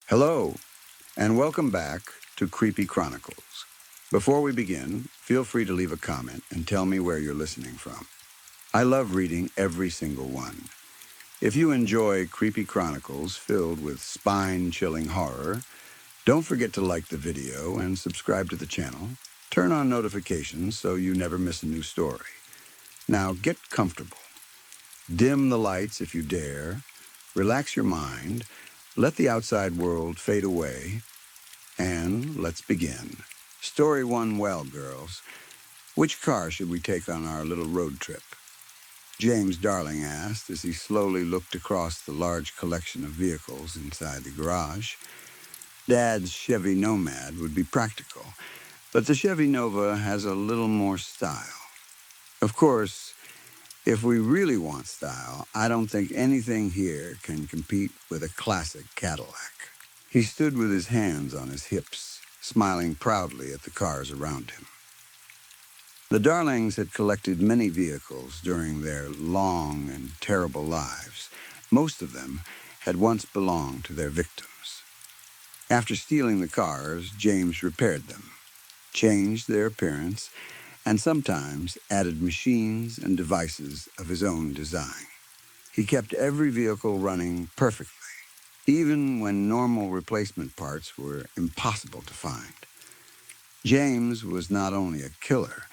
Hello, and welcome back to Creepy Chronicles. Before we begin, feel free to leave a comment and tell me where you're listening from. I love reading every single one. If you enjoy Creepy Chronicles filled with spine-chilling horror, don't forget to like the video and subscribe to the channel. Turn on notifications so you never miss a new story. Now get comfortable. Dim the lights if you dare. Relax your mind. Let the outside world fade away. And let's begin. Story one, well, girls. Which car should we take on our little road trip? James Darling asked as he slowly looked across the large collection of vehicles inside the garage. Dad's Chevy Nomad would be practical, but the Chevy Nova has a little more style. Of course, if we really want style, I don't think anything here can compete with a classic Cadillac. He stood with his hands on his hips, smiling proudly at the cars around him. The Darlings had collected many vehicles during their long and terrible lives. Most of them had once belonged to their victims. After stealing the cars, James repaired them, changed their appearance, and sometimes added machines and devices of his own design. He kept every vehicle running perfectly, even when normal replacement parts were impossible to find. James was not only a killer,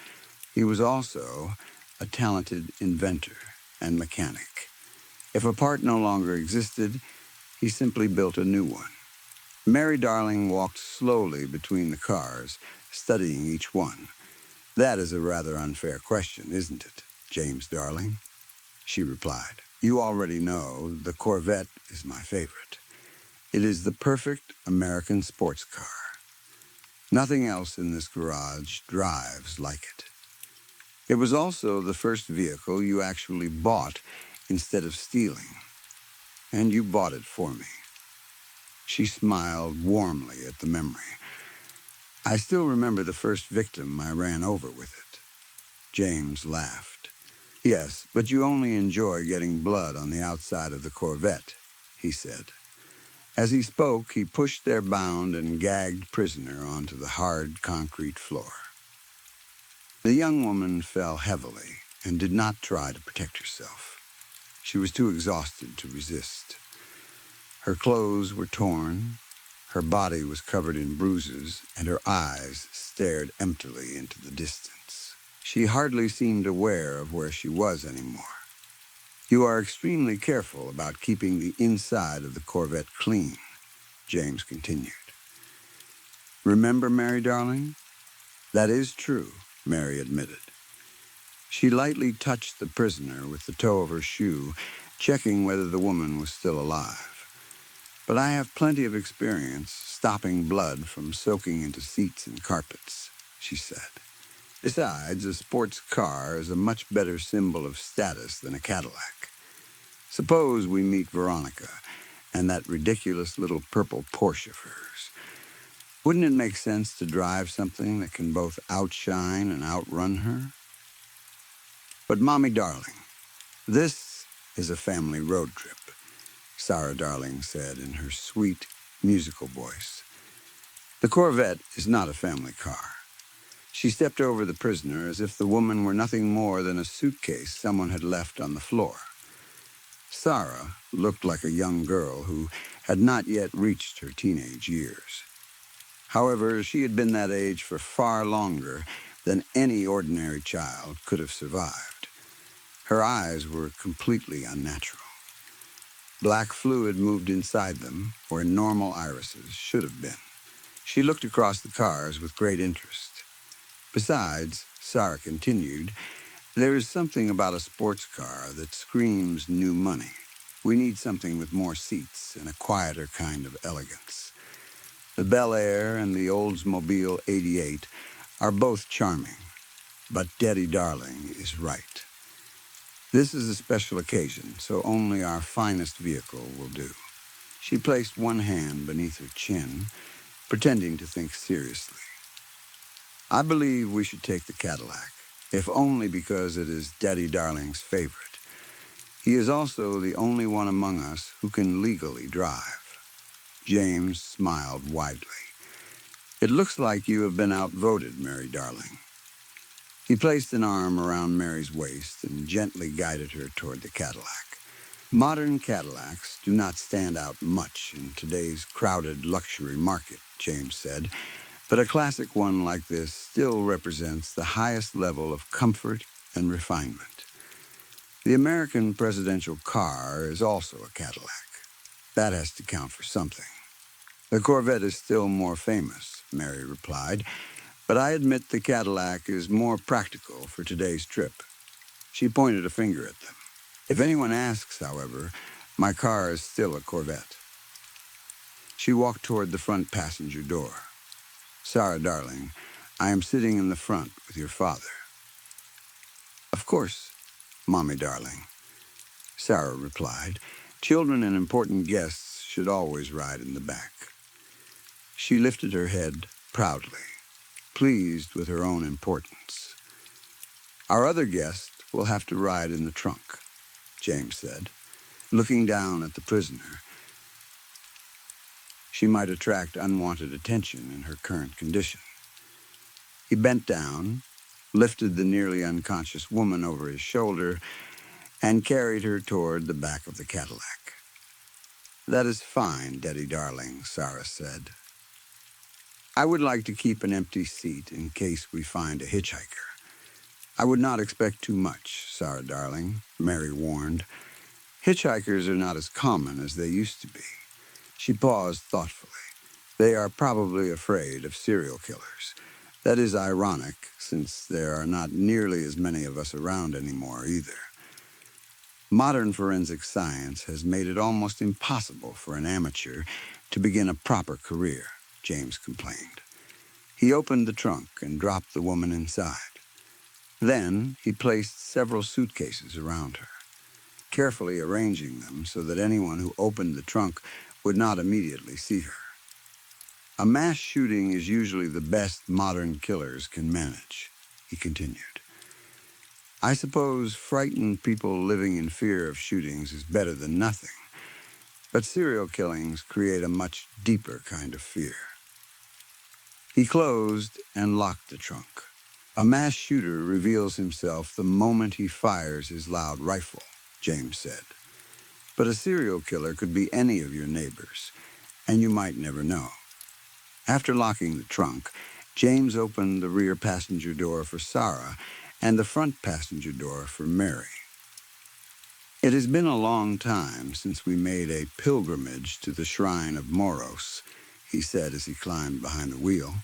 he was also a talented inventor and mechanic. If a part no longer existed, he simply built a new one. Mary Darling walked slowly between the cars, studying each one. "That is a rather unfair question, isn't it, James Darling?" she replied. "You already know the Corvette is my favorite. It is the perfect American sports car. Nothing else in this garage drives like it. It was also the first vehicle you actually bought instead of stealing, and you bought it for me." She smiled warmly at the memory. "I still remember the first victim I ran over with it." James laughed. "Yes, but you only enjoy getting blood on the outside of the Corvette," he said. As he spoke, he pushed their bound and gagged prisoner onto the hard concrete floor. The young woman fell heavily and did not try to protect herself. She was too exhausted to resist. Her clothes were torn, her body was covered in bruises, and her eyes stared emptily into the distance. She hardly seemed aware of where she was anymore. "You are extremely careful about keeping the inside of the Corvette clean," James continued. "Remember, Mary Darling?" "That is true," Mary admitted. She lightly touched the prisoner with the toe of her shoe, checking whether the woman was still alive. "But I have plenty of experience stopping blood from soaking into seats and carpets," she said. "Besides, a sports car is a much better symbol of status than a Cadillac. Suppose we meet Veronica and that ridiculous little purple Porsche of hers. Wouldn't it make sense to drive something that can both outshine and outrun her?" "But, Mommy Darling, this is a family road trip," Sarah Darling said in her sweet, musical voice. "The Corvette is not a family car." She stepped over the prisoner as if the woman were nothing more than a suitcase someone had left on the floor. Sarah looked like a young girl who had not yet reached her teenage years. However, she had been that age for far longer than any ordinary child could have survived. Her eyes were completely unnatural. Black fluid moved inside them where normal irises should have been. She looked across the cars with great interest. "Besides," Sarah continued, "there is something about a sports car that screams new money. We need something with more seats and a quieter kind of elegance. The Bel Air and the Oldsmobile 88 are both charming, but Daddy Darling is right. This is a special occasion, so only our finest vehicle will do." She placed one hand beneath her chin, pretending to think seriously. "I believe we should take the Cadillac, if only because it is Daddy Darling's favorite. He is also the only one among us who can legally drive." James smiled widely. "It looks like you have been outvoted, Mary darling." He placed an arm around Mary's waist and gently guided her toward the Cadillac. "Modern Cadillacs do not stand out much in today's crowded luxury market," James said, "but a classic one like this still represents the highest level of comfort and refinement." "The American presidential car is also a Cadillac. That has to count for something." "The Corvette is still more famous," Mary replied, "but I admit the Cadillac is more practical for today's trip." She pointed a finger at them. "If anyone asks, however, my car is still a Corvette." She walked toward the front passenger door. "Sarah, darling, I am sitting in the front with your father." "Of course, Mommy, darling," Sarah replied. "Children and important guests should always ride in the back." She lifted her head proudly, pleased with her own importance. "Our other guest will have to ride in the trunk," James said, looking down at the prisoner. She might attract unwanted attention in her current condition. He bent down, lifted the nearly unconscious woman over his shoulder, and carried her toward the back of the Cadillac. "That is fine, Daddy darling," Sarah said. "I would like to keep an empty seat in case we find a hitchhiker." "I would not expect too much, Sarah darling," Mary warned. "Hitchhikers are not as common as they used to be." She paused thoughtfully. "They are probably afraid of serial killers. That is ironic, since there are not nearly as many of us around anymore either." "Modern forensic science has made it almost impossible for an amateur to begin a proper career," James complained. He opened the trunk and dropped the woman inside. Then he placed several suitcases around her, carefully arranging them so that anyone who opened the trunk would not immediately see her. "A mass shooting is usually the best modern killers can manage," he continued. "I suppose frightened people living in fear of shootings is better than nothing, but serial killings create a much deeper kind of fear." He closed and locked the trunk. "A mass shooter reveals himself the moment he fires his loud rifle," James said. "But a serial killer could be any of your neighbors, and you might never know." After locking the trunk, James opened the rear passenger door for Sarah and the front passenger door for Mary. "It has been a long time since we made a pilgrimage to the shrine of Moros," he said as he climbed behind the wheel.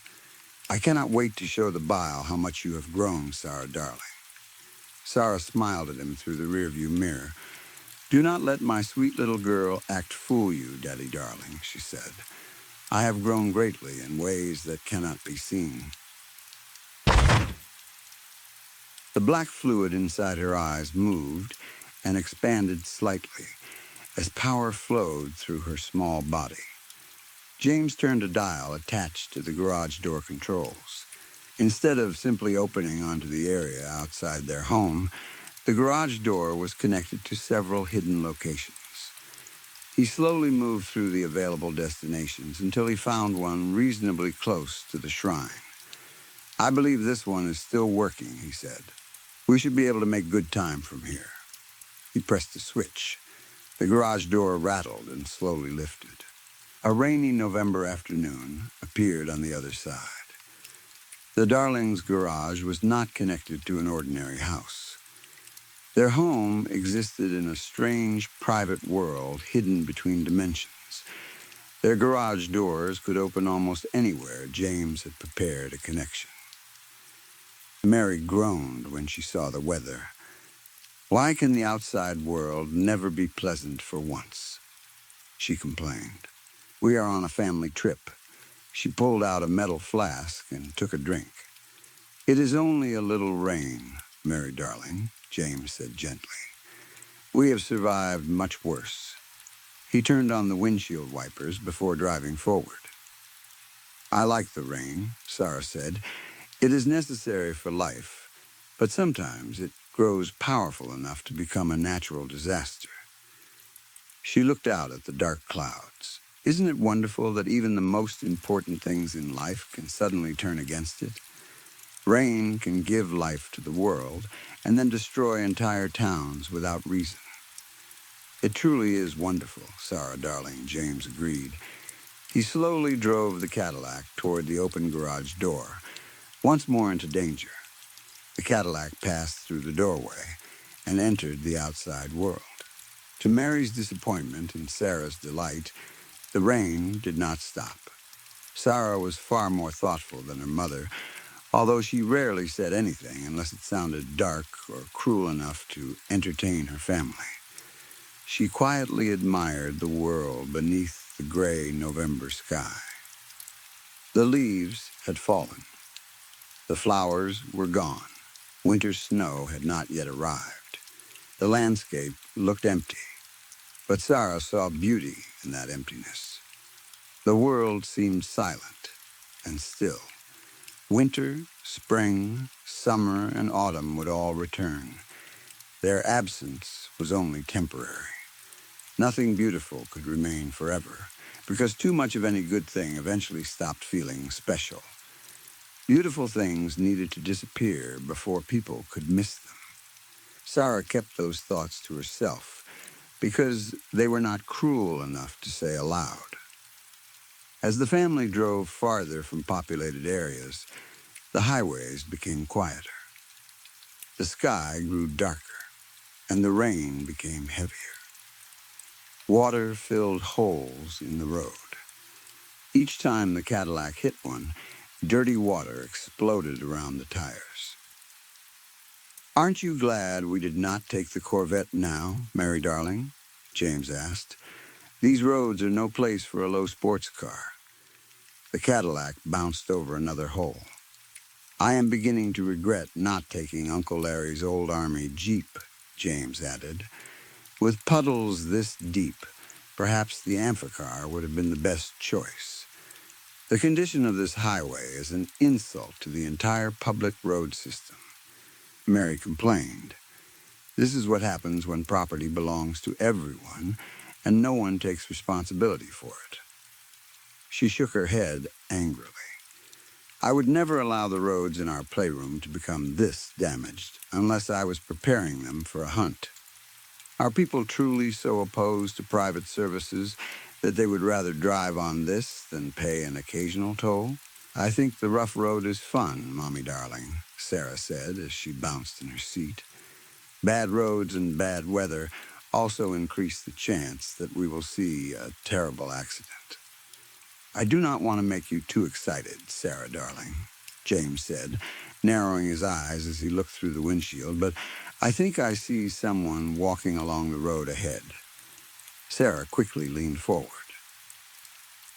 "I cannot wait to show the bile how much you have grown, Sarah darling." Sarah smiled at him through the rearview mirror. "Do not let my sweet little girl act fool you, Daddy darling," she said. "I have grown greatly in ways that cannot be seen." The black fluid inside her eyes moved and expanded slightly as power flowed through her small body. James turned a dial attached to the garage door controls. Instead of simply opening onto the area outside their home, the garage door was connected to several hidden locations. He slowly moved through the available destinations until he found one reasonably close to the shrine. "I believe this one is still working," he said. "We should be able to make good time from here." He pressed a switch. The garage door rattled and slowly lifted. A rainy November afternoon appeared on the other side. The Darlings' garage was not connected to an ordinary house. Their home existed in a strange private world hidden between dimensions. Their garage doors could open almost anywhere James had prepared a connection. Mary groaned when she saw the weather. "Why can the outside world never be pleasant for once?" she complained. "We are on a family trip." She pulled out a metal flask and took a drink. "It is only a little rain, Mary darling," James said gently. "We have survived much worse." He turned on the windshield wipers before driving forward. "I like the rain," Sarah said. "It is necessary for life, but sometimes it grows powerful enough to become a natural disaster." She looked out at the dark clouds. Isn't it wonderful that even the most important things in life can suddenly turn against it? Rain can give life to the world and then destroy entire towns without reason. It truly is wonderful, Sarah darling, James agreed. He slowly drove the Cadillac toward the open garage door, once more into danger. The Cadillac passed through the doorway and entered the outside world. To Mary's disappointment and Sarah's delight, the rain did not stop. Sarah was far more thoughtful than her mother, although she rarely said anything unless it sounded dark or cruel enough to entertain her family. She quietly admired the world beneath the gray November sky. The leaves had fallen. The flowers were gone. Winter's snow had not yet arrived. The landscape looked empty, but Sarah saw beauty in that emptiness. The world seemed silent and still. Winter, spring, summer, and autumn would all return. Their absence was only temporary. Nothing beautiful could remain forever, because too much of any good thing eventually stopped feeling special. Beautiful things needed to disappear before people could miss them. Sarah kept those thoughts to herself, because they were not cruel enough to say aloud. As the family drove farther from populated areas, the highways became quieter. The sky grew darker, and the rain became heavier. Water filled holes in the road. Each time the Cadillac hit one, dirty water exploded around the tires. "Aren't you glad we did not take the Corvette now, Mary darling?" James asked. "These roads are no place for a low sports car." The Cadillac bounced over another hole. "I am beginning to regret not taking Uncle Larry's old Army Jeep," James added. "With puddles this deep, perhaps the Amphicar would have been the best choice. The condition of this highway is an insult to the entire public road system." Mary complained. "This is what happens when property belongs to everyone, and no one takes responsibility for it." She shook her head angrily. "I would never allow the roads in our playroom to become this damaged unless I was preparing them for a hunt. Are people truly so opposed to private services that they would rather drive on this than pay an occasional toll?" "I think the rough road is fun, Mommy darling," Sarah said as she bounced in her seat. "Bad roads and bad weather also increase the chance that we will see a terrible accident." "I do not want to make you too excited, Sarah darling," James said, narrowing his eyes as he looked through the windshield, "but I think I see someone walking along the road ahead." Sarah quickly leaned forward.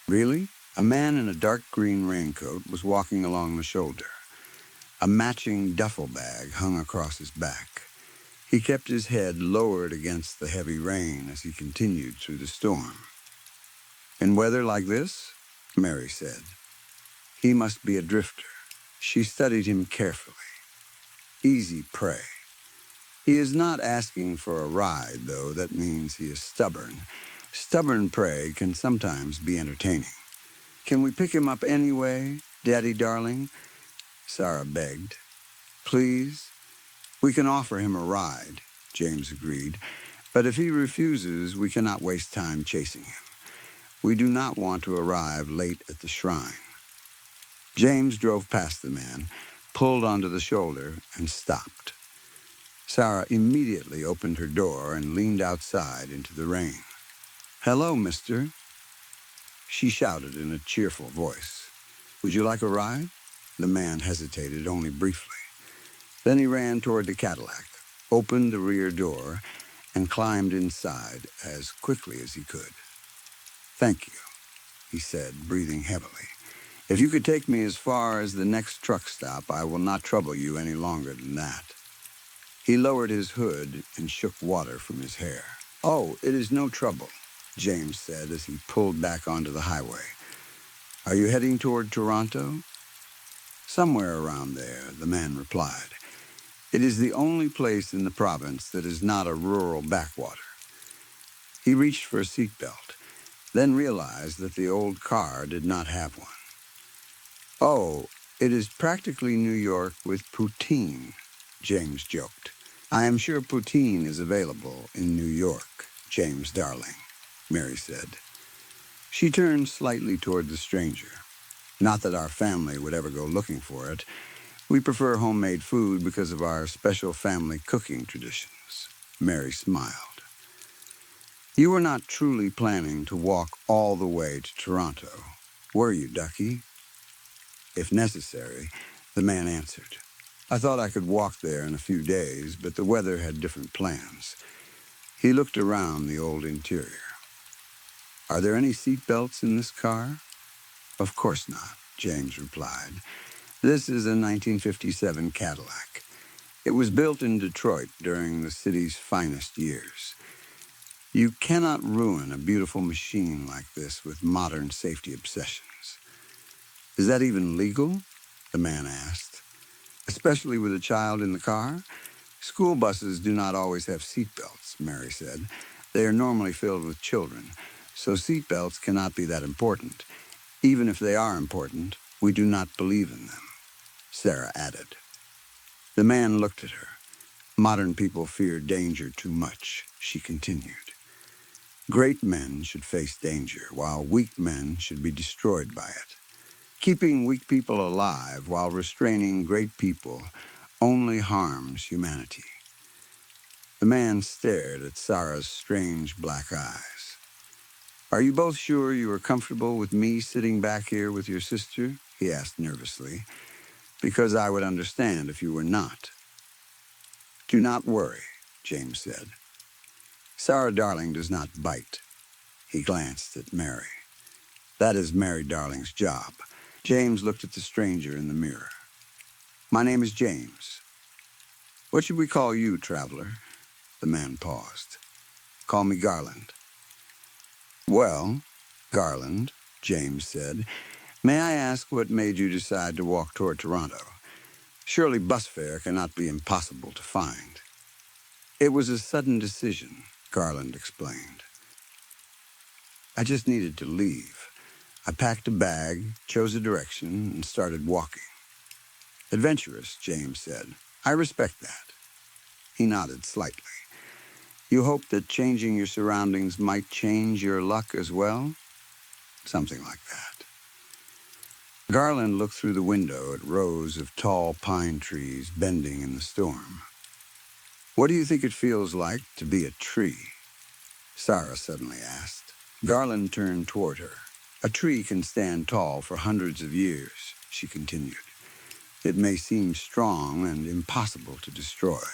"Really?" A man in a dark green raincoat was walking along the shoulder. A matching duffel bag hung across his back. He kept his head lowered against the heavy rain as he continued through the storm. "In weather like this?" Mary said. "He must be a drifter." She studied him carefully. "Easy prey. He is not asking for a ride, though. That means he is stubborn. Stubborn prey can sometimes be entertaining." "Can we pick him up anyway, Daddy darling?" Sarah begged. "Please?" "We can offer him a ride," James agreed. "But if he refuses, we cannot waste time chasing him. We do not want to arrive late at the shrine." James drove past the man, pulled onto the shoulder, and stopped. Sarah immediately opened her door and leaned outside into the rain. "Hello, mister," she shouted in a cheerful voice. "Would you like a ride?" The man hesitated only briefly. Then he ran toward the Cadillac, opened the rear door, and climbed inside as quickly as he could. "Thank you," he said, breathing heavily. "If you could take me as far as the next truck stop, I will not trouble you any longer than that." He lowered his hood and shook water from his hair. "Oh, it is no trouble," James said as he pulled back onto the highway. "Are you heading toward Toronto?" "Somewhere around there," the man replied. "It is the only place in the province that is not a rural backwater." He reached for a seatbelt. then realized that the old car did not have one. "Oh, it is practically New York with poutine," James joked. "I am sure poutine is available in New York, James darling," Mary said. She turned slightly toward the stranger. "Not that our family would ever go looking for it. We prefer homemade food because of our special family cooking traditions." Mary smiled. "You were not truly planning to walk all the way to Toronto, were you, Ducky?" "If necessary," the man answered. "I thought I could walk there in a few days, but the weather had different plans." He looked around the old interior. "Are there any seat belts in this car?" "Of course not," James replied. "This is a 1957 Cadillac. It was built in Detroit during the city's finest years. You cannot ruin a beautiful machine like this with modern safety obsessions." "Is that even legal?" the man asked. "Especially with a child in the car? School buses do not always have seat belts," Mary said. "They are normally filled with children, so seat belts cannot be that important. Even if they are important, we do not believe in them," Sarah added. The man looked at her. "Modern people fear danger too much," she continued. "Great men should face danger, while weak men should be destroyed by it. Keeping weak people alive while restraining great people only harms humanity." The man stared at Sarah's strange black eyes. "Are you both sure you are comfortable with me sitting back here with your sister?" he asked nervously. "Because I would understand if you were not." "Do not worry," James said. "Sarah Darling does not bite." He glanced at Mary. "That is Mary Darling's job." James looked at the stranger in the mirror. "My name is James." "What should we call you, traveler?" The man paused. "Call me Garland." "Well, Garland," James said, "may I ask what made you decide to walk toward Toronto? Surely bus fare cannot be impossible to find." "It was a sudden decision," Garland explained. "I just needed to leave. I packed a bag, chose a direction, and started walking." "Adventurous," James said. "I respect that." He nodded slightly. "You hope that changing your surroundings might change your luck as well?" "Something like that." Garland looked through the window at rows of tall pine trees bending in the storm. "What do you think it feels like to be a tree?" Sarah suddenly asked. Garland turned toward her. "A tree can stand tall for hundreds of years," she continued. "It may seem strong and impossible to destroy.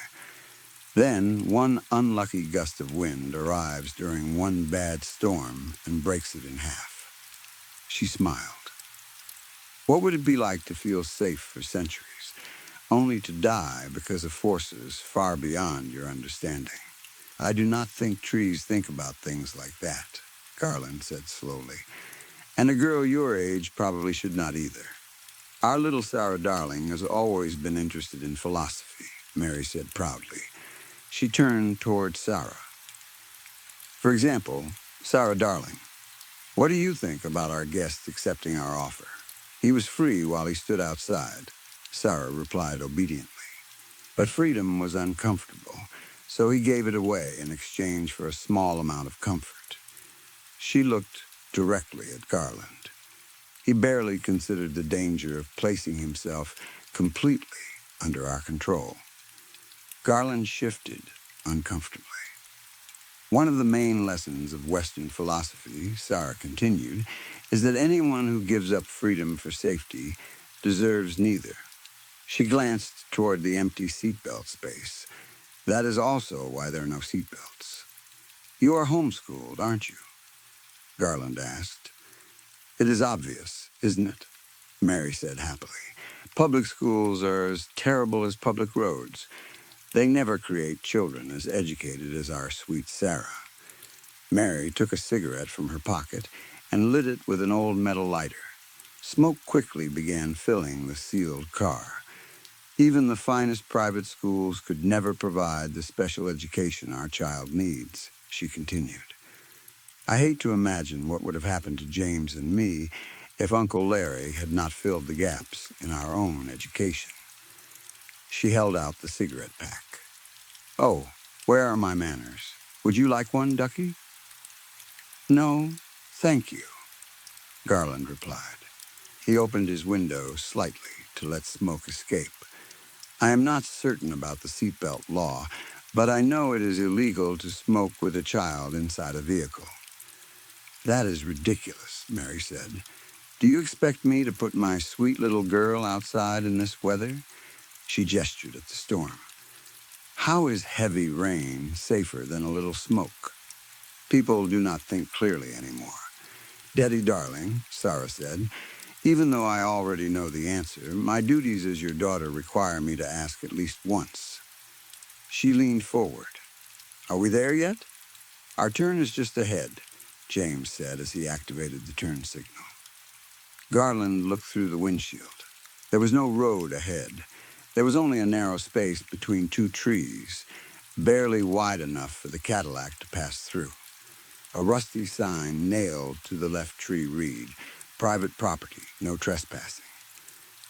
Then one unlucky gust of wind arrives during one bad storm and breaks it in half." She smiled. "What would it be like to feel safe for centuries, only to die because of forces far beyond your understanding?" "I do not think trees think about things like that," Garland said slowly. "And a girl your age probably should not either." "Our little Sarah Darling has always been interested in philosophy," Mary said proudly. She turned toward Sarah. "For example, Sarah Darling, what do you think about our guest accepting our offer?" "He was free while he stood outside," Sarah replied obediently. "But freedom was uncomfortable, so he gave it away in exchange for a small amount of comfort." She looked directly at Garland. He barely considered the danger of placing himself completely under our control. Garland shifted uncomfortably. "One of the main lessons of Western philosophy," Sarah continued, "is that anyone who gives up freedom for safety deserves neither." She glanced toward the empty seatbelt space. "That is also why there are no seatbelts." "You are homeschooled, aren't you?" Garland asked. "It is obvious, isn't it?" Mary said happily. "Public schools are as terrible as public roads. They never create children as educated as our sweet Sarah." Mary took a cigarette from her pocket and lit it with an old metal lighter. Smoke quickly began filling the sealed car. "Even the finest private schools could never provide the special education our child needs," she continued. I hate to imagine what would have happened to James and me if Uncle Larry had not filled the gaps in our own education. She held out the cigarette pack. Oh, where are my manners? Would you like one, Ducky? No, thank you, Garland replied. He opened his window slightly to let smoke escape. I am not certain about the seatbelt law, but I know it is illegal to smoke with a child inside a vehicle. That is ridiculous, Mary said. Do you expect me to put my sweet little girl outside in this weather? She gestured at the storm. How is heavy rain safer than a little smoke? People do not think clearly anymore. Daddy darling, Sarah said, even though I already know the answer, my duties as your daughter require me to ask at least once. She leaned forward. Are we there yet? Our turn is just ahead, James said as he activated the turn signal. Garland looked through the windshield. There was no road ahead. There was only a narrow space between two trees, barely wide enough for the Cadillac to pass through. A rusty sign nailed to the left tree read, Private property, no trespassing.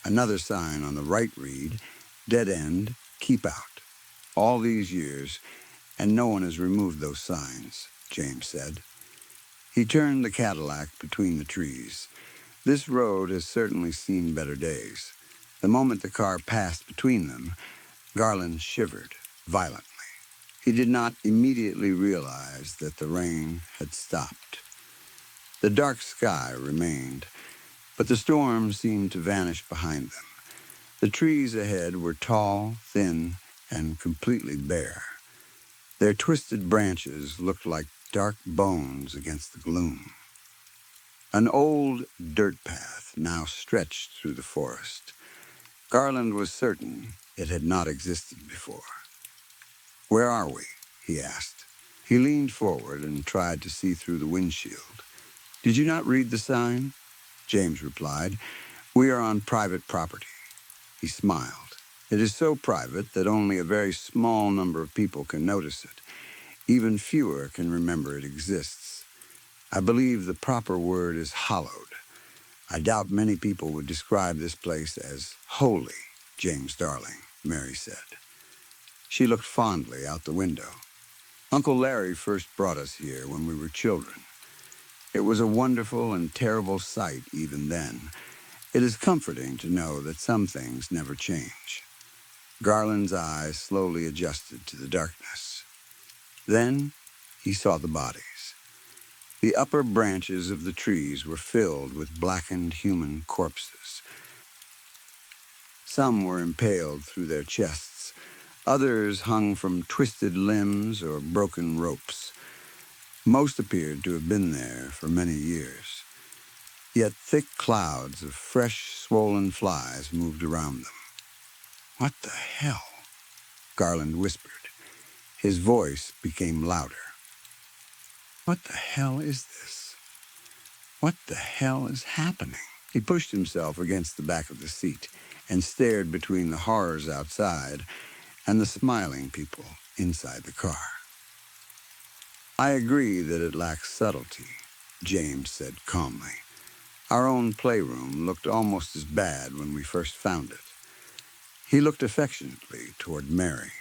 Another sign on the right read, Dead end, keep out. All these years, and no one has removed those signs, James said. He turned the Cadillac between the trees. This road has certainly seen better days. The moment the car passed between them, Garland shivered violently. He did not immediately realize that the rain had stopped. The dark sky remained, but the storm seemed to vanish behind them. The trees ahead were tall, thin, and completely bare. Their twisted branches looked like dark bones against the gloom. An old dirt path now stretched through the forest. Garland was certain it had not existed before. Where are we? He asked. He leaned forward and tried to see through the windshield. Did you not read the sign? James replied. We are on private property. He smiled. It is so private that only a very small number of people can notice it. Even fewer can remember it exists. I believe the proper word is hallowed. I doubt many people would describe this place as holy, James darling, Mary said. She looked fondly out the window. Uncle Larry first brought us here when we were children. It was a wonderful and terrible sight even then. It is comforting to know that some things never change. Garland's eyes slowly adjusted to the darkness. Then he saw the bodies. The upper branches of the trees were filled with blackened human corpses. Some were impaled through their chests. Others hung from twisted limbs or broken ropes. Most appeared to have been there for many years. Yet thick clouds of fresh, swollen flies moved around them. What the hell? Garland whispered. His voice became louder. What the hell is this? What the hell is happening? He pushed himself against the back of the seat and stared between the horrors outside and the smiling people inside the car. I agree that it lacks subtlety, James said calmly. Our own playroom looked almost as bad when we first found it. He looked affectionately toward Mary.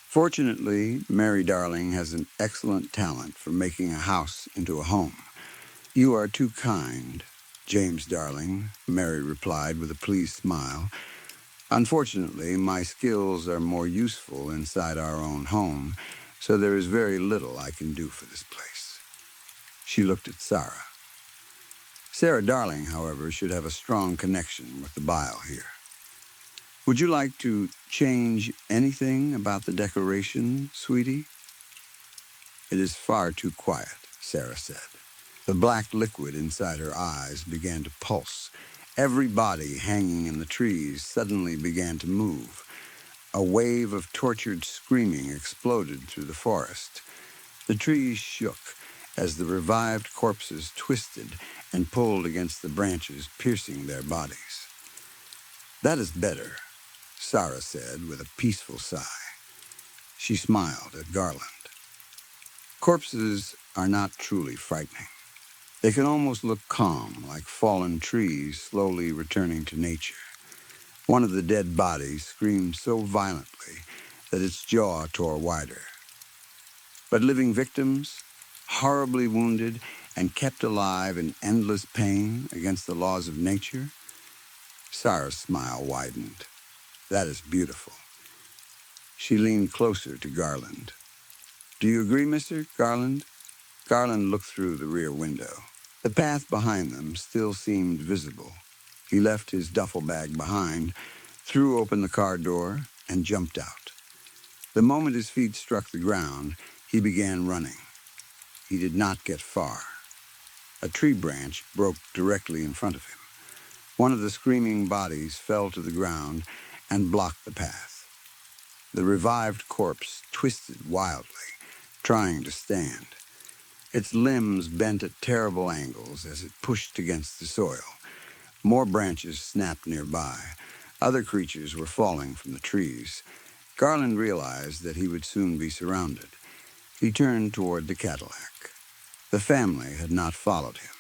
Fortunately, Mary darling has an excellent talent for making a house into a home. You are too kind, James darling, Mary replied with a pleased smile. Unfortunately, my skills are more useful inside our own home, so there is very little I can do for this place. She looked at Sarah. Sarah darling, however, should have a strong connection with the bile here. Would you like to change anything about the decoration, sweetie? It is far too quiet, Sarah said. The black liquid inside her eyes began to pulse. Every body hanging in the trees suddenly began to move. A wave of tortured screaming exploded through the forest. The trees shook as the revived corpses twisted and pulled against the branches, piercing their bodies. That is better, Sarah said with a peaceful sigh. She smiled at Garland. Corpses are not truly frightening. They can almost look calm, like fallen trees slowly returning to nature. One of the dead bodies screamed so violently that its jaw tore wider. But living victims, horribly wounded and kept alive in endless pain against the laws of nature? Sarah's smile widened. That is beautiful. She leaned closer to Garland. Do you agree, Mr. Garland? Garland looked through the rear window. The path behind them still seemed visible. He left his duffel bag behind, threw open the car door, and jumped out. The moment his feet struck the ground, he began running. He did not get far. A tree branch broke directly in front of him. One of the screaming bodies fell to the ground and blocked the path. The revived corpse twisted wildly, trying to stand. Its limbs bent at terrible angles as it pushed against the soil. More branches snapped nearby. Other creatures were falling from the trees. Garland realized that he would soon be surrounded. He turned toward the Cadillac. The family had not followed him.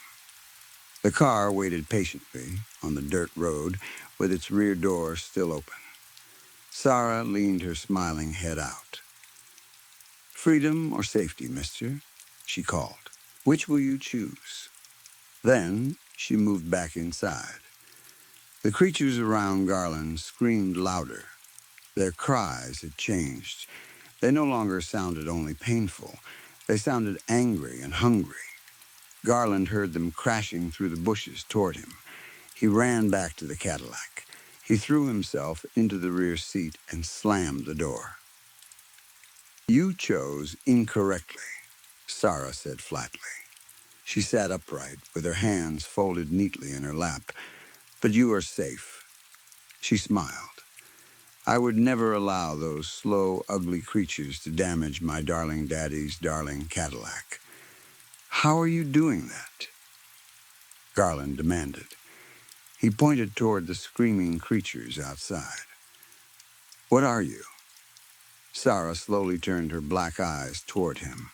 The car waited patiently on the dirt road with its rear door still open. Sarah leaned her smiling head out. Freedom or safety, mister? She called. Which will you choose? Then she moved back inside. The creatures around Garland screamed louder. Their cries had changed. They no longer sounded only painful. They sounded angry and hungry. Garland heard them crashing through the bushes toward him. He ran back to the Cadillac. He threw himself into the rear seat and slammed the door. You chose incorrectly, Sarah said flatly. She sat upright with her hands folded neatly in her lap. But you are safe. She smiled. I would never allow those slow, ugly creatures to damage my darling daddy's darling Cadillac. How are you doing that? Garland demanded. He pointed toward the screaming creatures outside. What are you? Sarah slowly turned her black eyes toward him.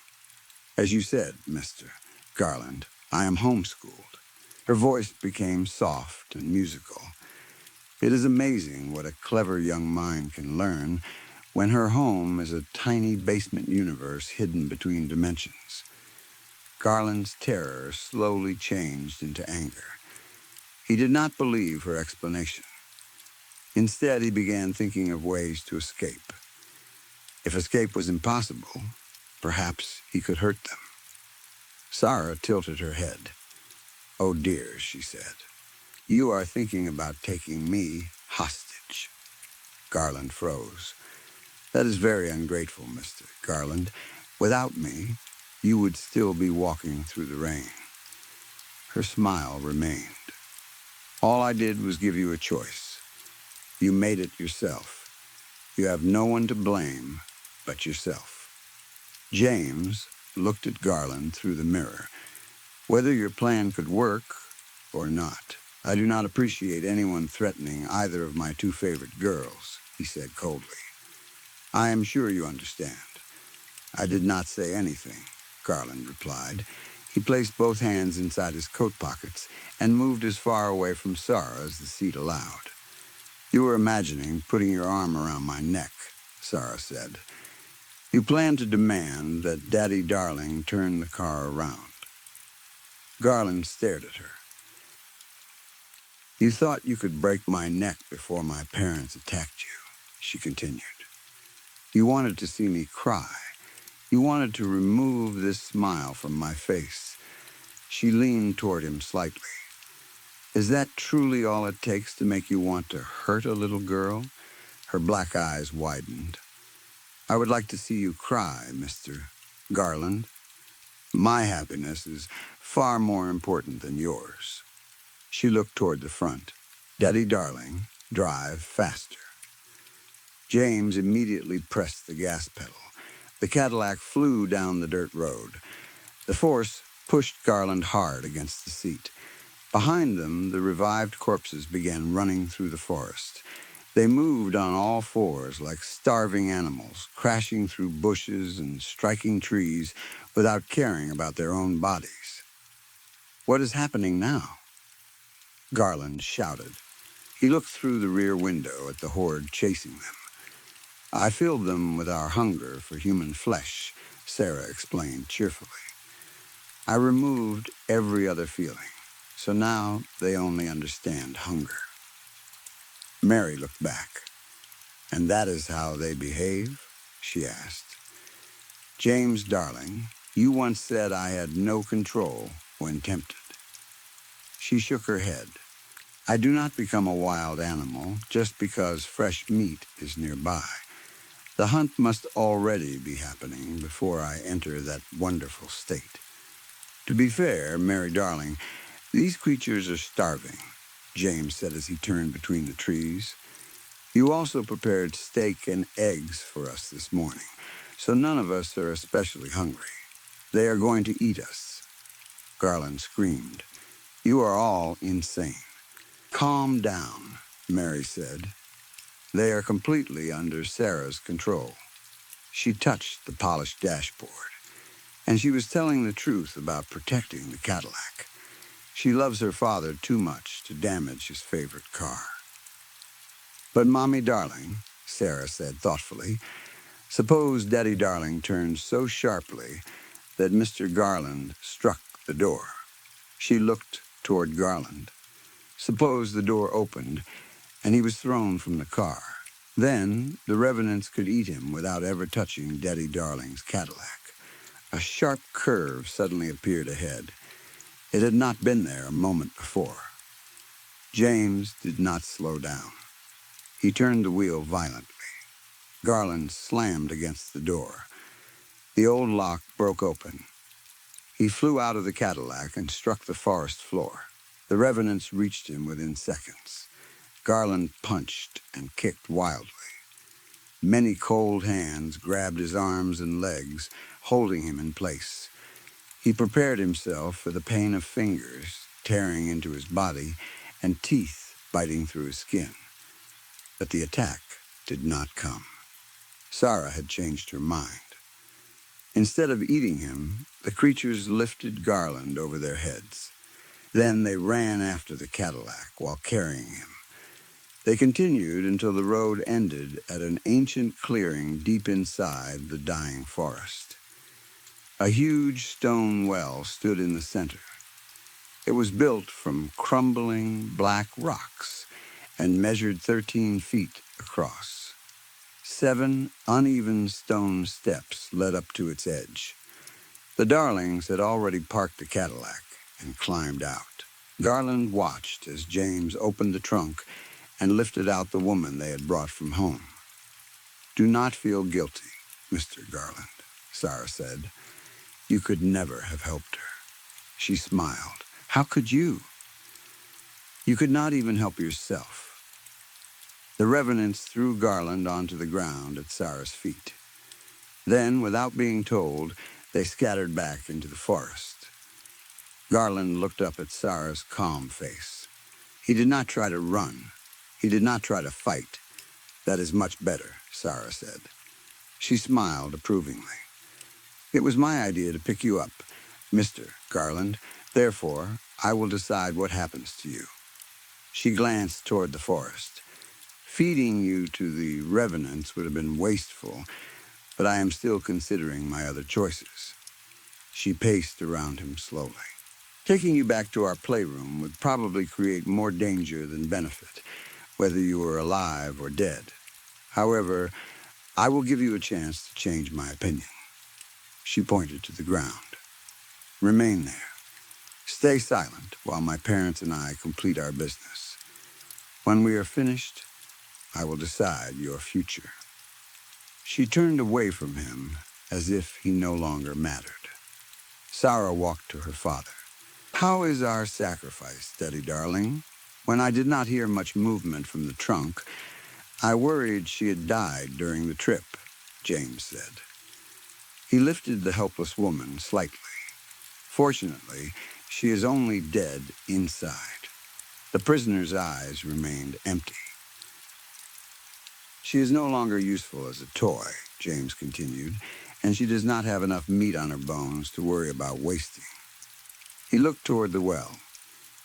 As you said, Mr. Garland, I am homeschooled. Her voice became soft and musical. It is amazing what a clever young mind can learn when her home is a tiny basement universe hidden between dimensions. Garland's terror slowly changed into anger. He did not believe her explanation. Instead, he began thinking of ways to escape. If escape was impossible, perhaps he could hurt them. Sarah tilted her head. Oh dear, she said. You are thinking about taking me hostage. Garland froze. That is very ungrateful, Mr. Garland. Without me, you would still be walking through the rain. Her smile remained. All I did was give you a choice. You made it yourself. You have no one to blame but yourself. James looked at Garland through the mirror. Whether your plan could work or not, I do not appreciate anyone threatening either of my two favorite girls, he said coldly. I am sure you understand. I did not say anything, Garland replied. He placed both hands inside his coat pockets and moved as far away from Sarah as the seat allowed. You were imagining putting your arm around my neck, Sarah said. You plan to demand that Daddy Darling turn the car around. Garland stared at her. You thought you could break my neck before my parents attacked you, she continued. You wanted to see me cry. You wanted to remove this smile from my face. She leaned toward him slightly. Is that truly all it takes to make you want to hurt a little girl? Her black eyes widened. I would like to see you cry, Mr. Garland. My happiness is far more important than yours. She looked toward the front. Daddy Darling, drive faster. James immediately pressed the gas pedal. The Cadillac flew down the dirt road. The force pushed Garland hard against the seat. Behind them, the revived corpses began running through the forest. They moved on all fours like starving animals, crashing through bushes and striking trees without caring about their own bodies. "What is happening now?" Garland shouted. He looked through the rear window at the horde chasing them. "I filled them with our hunger for human flesh," Sarah explained cheerfully. "I removed every other feeling, so now they only understand hunger." Mary looked back. "And that is how they behave?" she asked. "James, darling, you once said I had no control when tempted." She shook her head. "I do not become a wild animal just because fresh meat is nearby. The hunt must already be happening before I enter that wonderful state. To be fair, Mary darling, these creatures are starving," James said as he turned between the trees. "You also prepared steak and eggs for us this morning, so none of us are especially hungry. They are going to eat us." Garland screamed. "You are all insane." "Calm down," Mary said. "They are completely under Sarah's control." She touched the polished dashboard, and she was telling the truth about protecting the Cadillac. She loves her father too much to damage his favorite car. "But, Mommy darling," Sarah said thoughtfully, "suppose Daddy darling turned so sharply that Mr. Garland struck the door." She looked toward Garland. "Suppose the door opened and he was thrown from the car. Then the revenants could eat him without ever touching Daddy darling's Cadillac." A sharp curve suddenly appeared ahead. It had not been there a moment before. James did not slow down. He turned the wheel violently. Garland slammed against the door. The old lock broke open. He flew out of the Cadillac and struck the forest floor. The revenants reached him within seconds. Garland punched and kicked wildly. Many cold hands grabbed his arms and legs, holding him in place. He prepared himself for the pain of fingers tearing into his body and teeth biting through his skin. But the attack did not come. Sarah had changed her mind. Instead of eating him, the creatures lifted Garland over their heads. Then they ran after the Cadillac while carrying him. They continued until the road ended at an ancient clearing deep inside the dying forest. A huge stone well stood in the center. It was built from crumbling black rocks and measured 13 feet across. 7 uneven stone steps led up to its edge. The Darlings had already parked the Cadillac and climbed out. Garland watched as James opened the trunk and lifted out the woman they had brought from home. "Do not feel guilty, Mr. Garland," Sarah said. "You could never have helped her." She smiled. "How could you? You could not even help yourself." The revenants threw Garland onto the ground at Sarah's feet. Then, without being told, they scattered back into the forest. Garland looked up at Sarah's calm face. He did not try to run. He did not try to fight. "That is much better," Sarah said. She smiled approvingly. "It was my idea to pick you up, Mr. Garland. Therefore, I will decide what happens to you." She glanced toward the forest. "Feeding you to the revenants would have been wasteful, but I am still considering my other choices." She paced around him slowly. "Taking you back to our playroom would probably create more danger than benefit, whether you were alive or dead. However, I will give you a chance to change my opinion." She pointed to the ground. "Remain there. Stay silent while my parents and I complete our business. When we are finished, I will decide your future." She turned away from him as if he no longer mattered. Sarah walked to her father. "How is our sacrifice, Daddy darling?" When I did not hear much movement from the trunk, I worried she had died during the trip, James said. He lifted the helpless woman slightly. "Fortunately, she is only dead inside." The prisoner's eyes remained empty. She is no longer useful as a toy, James continued, and she does not have enough meat on her bones to worry about wasting. He looked toward the well.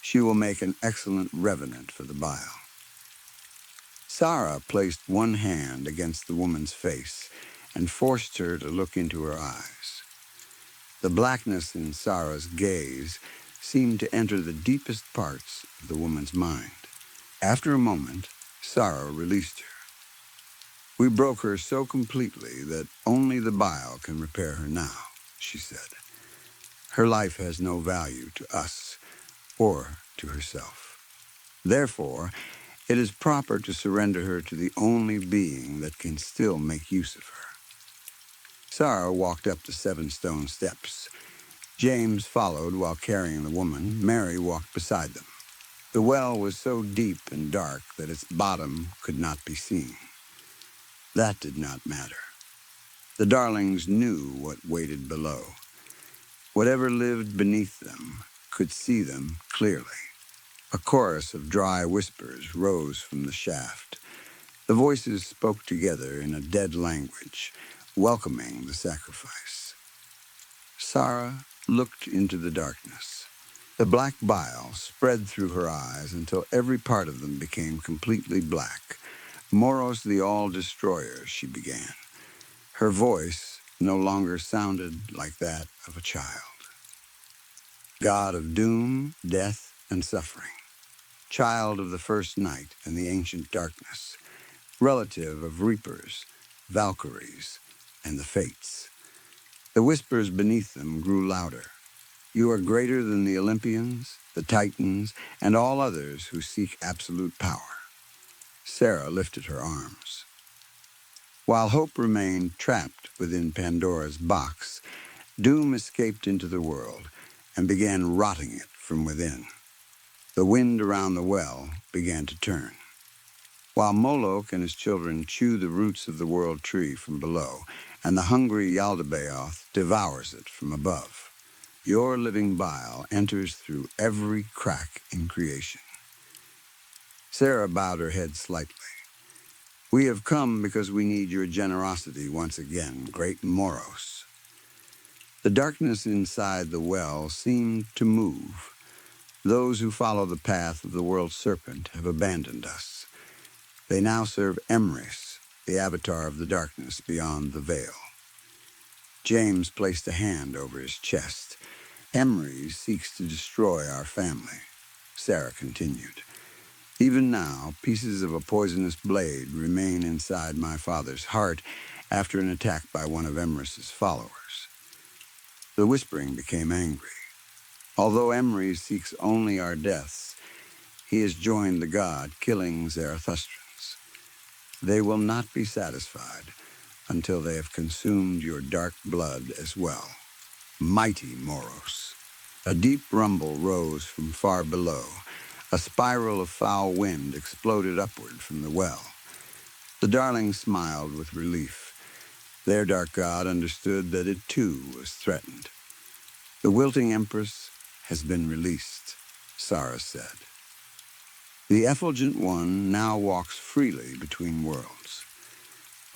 She will make an excellent revenant for the bile. Sarah placed one hand against the woman's face and forced her to look into her eyes. The blackness in Sarah's gaze seemed to enter the deepest parts of the woman's mind. After a moment, Sarah released her. We broke her so completely that only the bile can repair her now, she said. Her life has no value to us or to herself. Therefore, it is proper to surrender her to the only being that can still make use of her. Sarah walked up the 7 stone steps. James followed while carrying the woman. Mary walked beside them. The well was so deep and dark that its bottom could not be seen. That did not matter. The darlings knew what waited below. Whatever lived beneath them could see them clearly. A chorus of dry whispers rose from the shaft. The voices spoke together in a dead language, welcoming the sacrifice. Sarah looked into the darkness. The black bile spread through her eyes until every part of them became completely black. Moros the All-Destroyer, she began. Her voice no longer sounded like that of a child. God of doom, death, and suffering. Child of the first night and the ancient darkness. Relative of reapers, Valkyries, and the fates. The whispers beneath them grew louder. You are greater than the Olympians, the Titans, and all others who seek absolute power. Sarah lifted her arms. While hope remained trapped within Pandora's box, doom escaped into the world and began rotting it from within. The wind around the well began to turn. While Moloch and his children chew the roots of the world tree from below, and the hungry Yaldabaoth devours it from above, your living bile enters through every crack in creation. Sarah bowed her head slightly. We have come because we need your generosity once again, great Moros. The darkness inside the well seemed to move. Those who follow the path of the world serpent have abandoned us. They now serve Emrys, the avatar of the darkness beyond the veil. James placed a hand over his chest. Emrys seeks to destroy our family, Sarah continued. Even now, pieces of a poisonous blade remain inside my father's heart after an attack by one of Emrys's followers. The whispering became angry. Although Emrys seeks only our deaths, he has joined the god, killing Zarathustrans. They will not be satisfied until they have consumed your dark blood as well. Mighty Moros. A deep rumble rose from far below. A spiral of foul wind exploded upward from the well. The darlings smiled with relief. Their dark god understood that it too was threatened. The wilting empress has been released, Sarah said. The effulgent one now walks freely between worlds.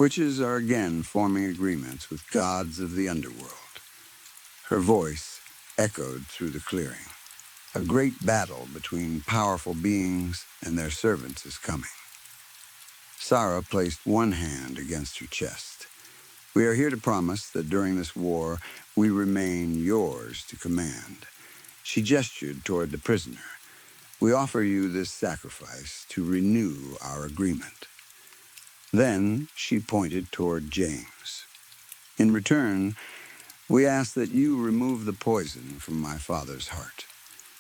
Witches are again forming agreements with gods of the underworld. Her voice echoed through the clearing. A great battle between powerful beings and their servants is coming. Sarah placed one hand against her chest. We are here to promise that during this war, we remain yours to command. She gestured toward the prisoner. We offer you this sacrifice to renew our agreement. Then she pointed toward James. In return, we ask that you remove the poison from my father's heart,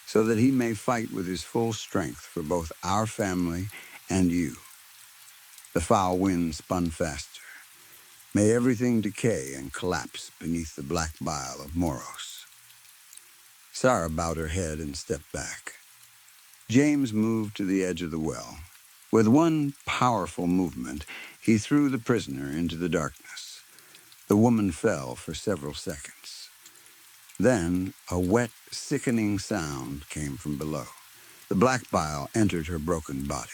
so that he may fight with his full strength for both our family and you. The foul wind spun faster. May everything decay and collapse beneath the black bile of Moros. Sarah bowed her head and stepped back. James moved to the edge of the well. With one powerful movement, he threw the prisoner into the darkness. The woman fell for several seconds. Then, a wet, sickening sound came from below. The black bile entered her broken body.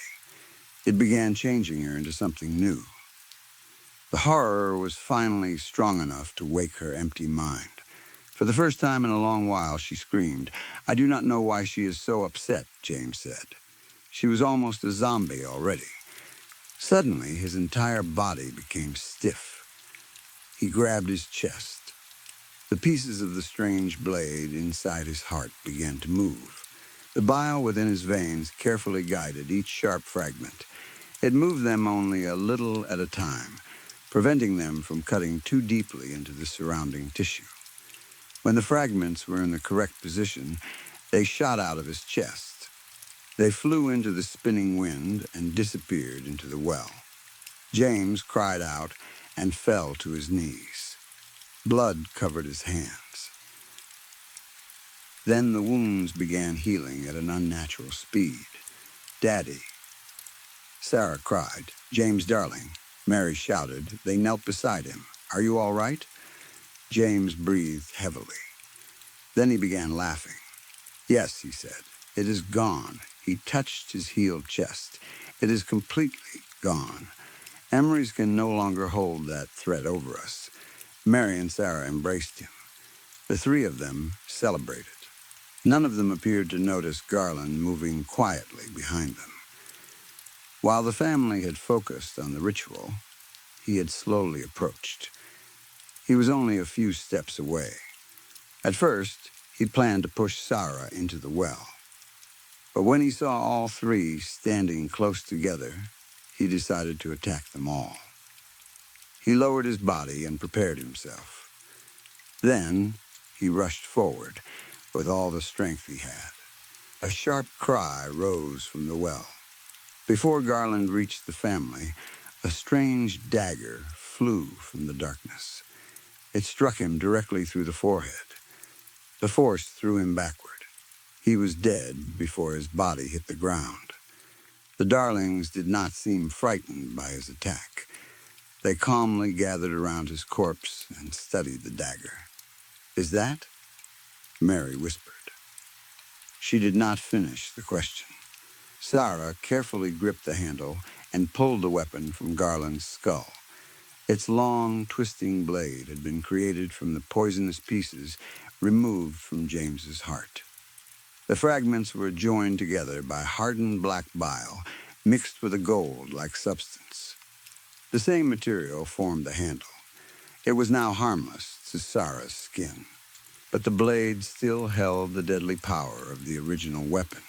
It began changing her into something new. The horror was finally strong enough to wake her empty mind. For the first time in a long while, she screamed. "I do not know why she is so upset," James said. She was almost a zombie already. Suddenly, his entire body became stiff. He grabbed his chest. The pieces of the strange blade inside his heart began to move. The bile within his veins carefully guided each sharp fragment. It moved them only a little at a time, preventing them from cutting too deeply into the surrounding tissue. When the fragments were in the correct position, they shot out of his chest. They flew into the spinning wind and disappeared into the well. James cried out and fell to his knees. Blood covered his hands. Then the wounds began healing at an unnatural speed. "Daddy," Sarah cried. "James, darling," Mary shouted. They knelt beside him. "Are you all right?" James breathed heavily. Then he began laughing. "Yes," he said. "It is gone." He touched his healed chest. "It is completely gone. Emery's can no longer hold that threat over us." Mary and Sarah embraced him. The three of them celebrated. None of them appeared to notice Garland moving quietly behind them. While the family had focused on the ritual, he had slowly approached. He was only a few steps away. At first, he planned to push Sarah into the well. But when he saw all three standing close together, he decided to attack them all. He lowered his body and prepared himself. Then, he rushed forward with all the strength he had. A sharp cry rose from the well. Before Garland reached the family, a strange dagger flew from the darkness. It struck him directly through the forehead. The force threw him backward. He was dead before his body hit the ground. The Darlings did not seem frightened by his attack. They calmly gathered around his corpse and studied the dagger. "Is that?" Mary whispered. She did not finish the question. Sarah carefully gripped the handle and pulled the weapon from Garland's skull. Its long, twisting blade had been created from the poisonous pieces removed from James's heart. The fragments were joined together by hardened black bile mixed with a gold-like substance. The same material formed the handle. It was now harmless to Sarah's skin, but the blade still held the deadly power of the original weapon.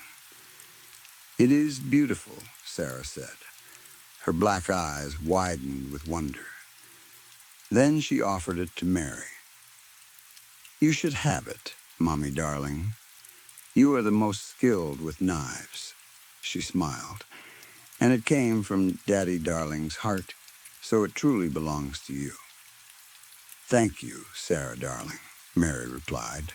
"It is beautiful," Sarah said. Her black eyes widened with wonder. Then she offered it to Mary. "You should have it, Mommy darling. You are the most skilled with knives," she smiled. "And it came from Daddy darling's heart, so it truly belongs to you." "Thank you, Sarah darling," Mary replied.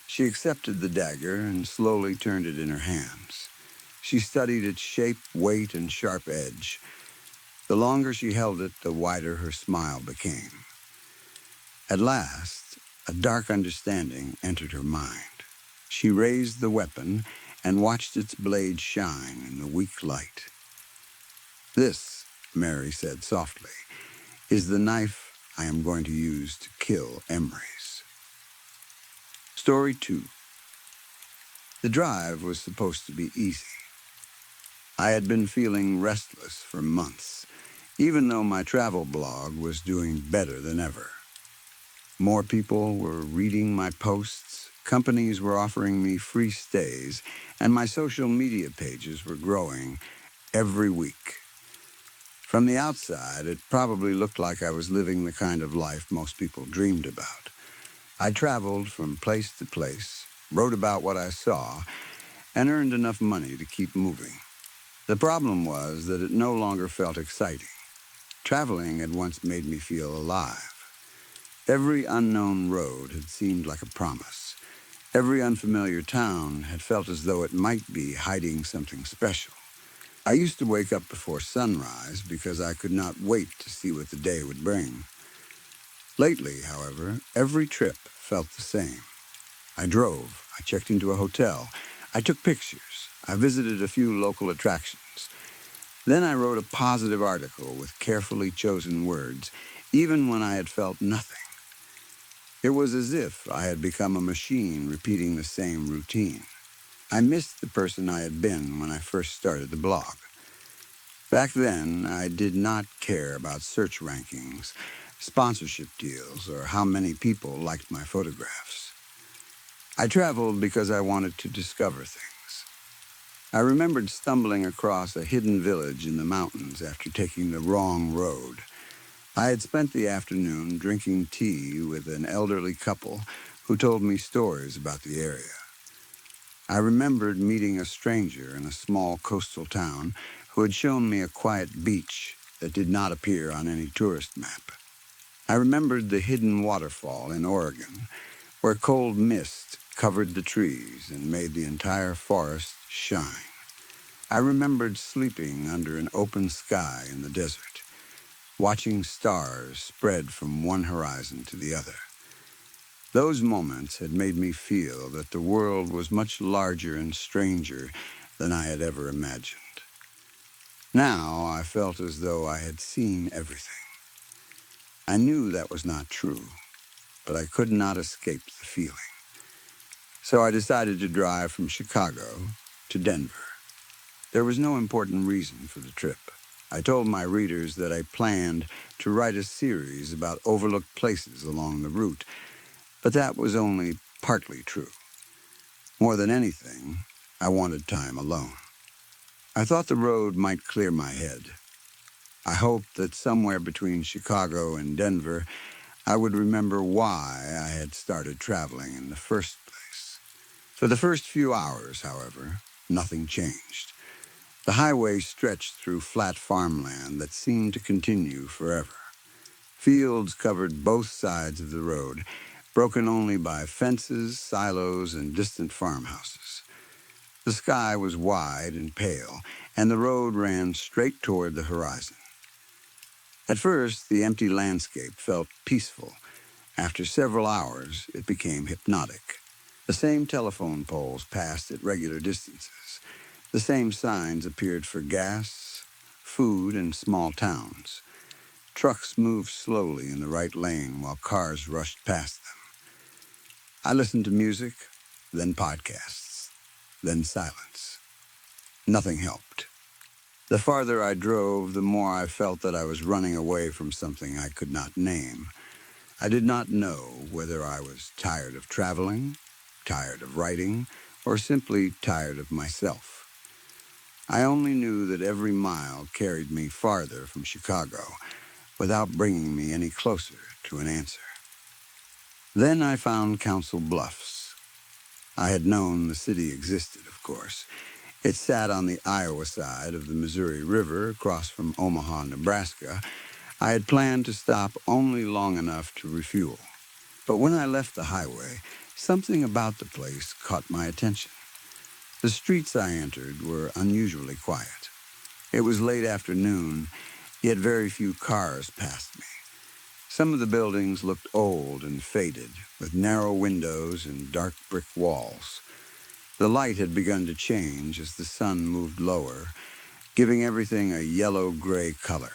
She accepted the dagger and slowly turned it in her hands. She studied its shape, weight, and sharp edge. The longer she held it, the wider her smile became. At last, a dark understanding entered her mind. She raised the weapon and watched its blade shine in the weak light. "This," Mary said softly, "is the knife I am going to use to kill Emery's." Story 2. The drive was supposed to be easy. I had been feeling restless for months, even though my travel blog was doing better than ever. More people were reading my posts, companies were offering me free stays, and my social media pages were growing every week. From the outside, it probably looked like I was living the kind of life most people dreamed about. I traveled from place to place, wrote about what I saw, and earned enough money to keep moving. The problem was that it no longer felt exciting. Traveling had once made me feel alive. Every unknown road had seemed like a promise. Every unfamiliar town had felt as though it might be hiding something special. I used to wake up before sunrise because I could not wait to see what the day would bring. Lately, however, every trip felt the same. I drove, I checked into a hotel, I took pictures, I visited a few local attractions. Then I wrote a positive article with carefully chosen words, even when I had felt nothing. It was as if I had become a machine repeating the same routine. I missed the person I had been when I first started the blog. Back then, I did not care about search rankings, sponsorship deals, or how many people liked my photographs. I traveled because I wanted to discover things. I remembered stumbling across a hidden village in the mountains after taking the wrong road. I had spent the afternoon drinking tea with an elderly couple who told me stories about the area. I remembered meeting a stranger in a small coastal town who had shown me a quiet beach that did not appear on any tourist map. I remembered the hidden waterfall in Oregon, where cold mist covered the trees and made the entire forest shine. I remembered sleeping under an open sky in the desert, watching stars spread from one horizon to the other. Those moments had made me feel that the world was much larger and stranger than I had ever imagined. Now I felt as though I had seen everything. I knew that was not true, but I could not escape the feeling. So I decided to drive from Chicago to Denver. There was no important reason for the trip. I told my readers that I planned to write a series about overlooked places along the route, but that was only partly true. More than anything, I wanted time alone. I thought the road might clear my head. I hoped that somewhere between Chicago and Denver, I would remember why I had started traveling in the first place. For the first few hours, however, nothing changed. The highway stretched through flat farmland that seemed to continue forever. Fields covered both sides of the road, broken only by fences, silos, and distant farmhouses. The sky was wide and pale, and the road ran straight toward the horizon. At first, the empty landscape felt peaceful. After several hours, it became hypnotic. The same telephone poles passed at regular distances. The same signs appeared for gas, food, and small towns. Trucks moved slowly in the right lane while cars rushed past them. I listened to music, then podcasts, then silence. Nothing helped. The farther I drove, the more I felt that I was running away from something I could not name. I did not know whether I was tired of traveling, tired of writing, or simply tired of myself. I only knew that every mile carried me farther from Chicago without bringing me any closer to an answer. Then I found Council Bluffs. I had known the city existed, of course. It sat on the Iowa side of the Missouri River across from Omaha, Nebraska. I had planned to stop only long enough to refuel. But when I left the highway, something about the place caught my attention. The streets I entered were unusually quiet. It was late afternoon, yet very few cars passed me. Some of the buildings looked old and faded, with narrow windows and dark brick walls. The light had begun to change as the sun moved lower, giving everything a yellow-gray color.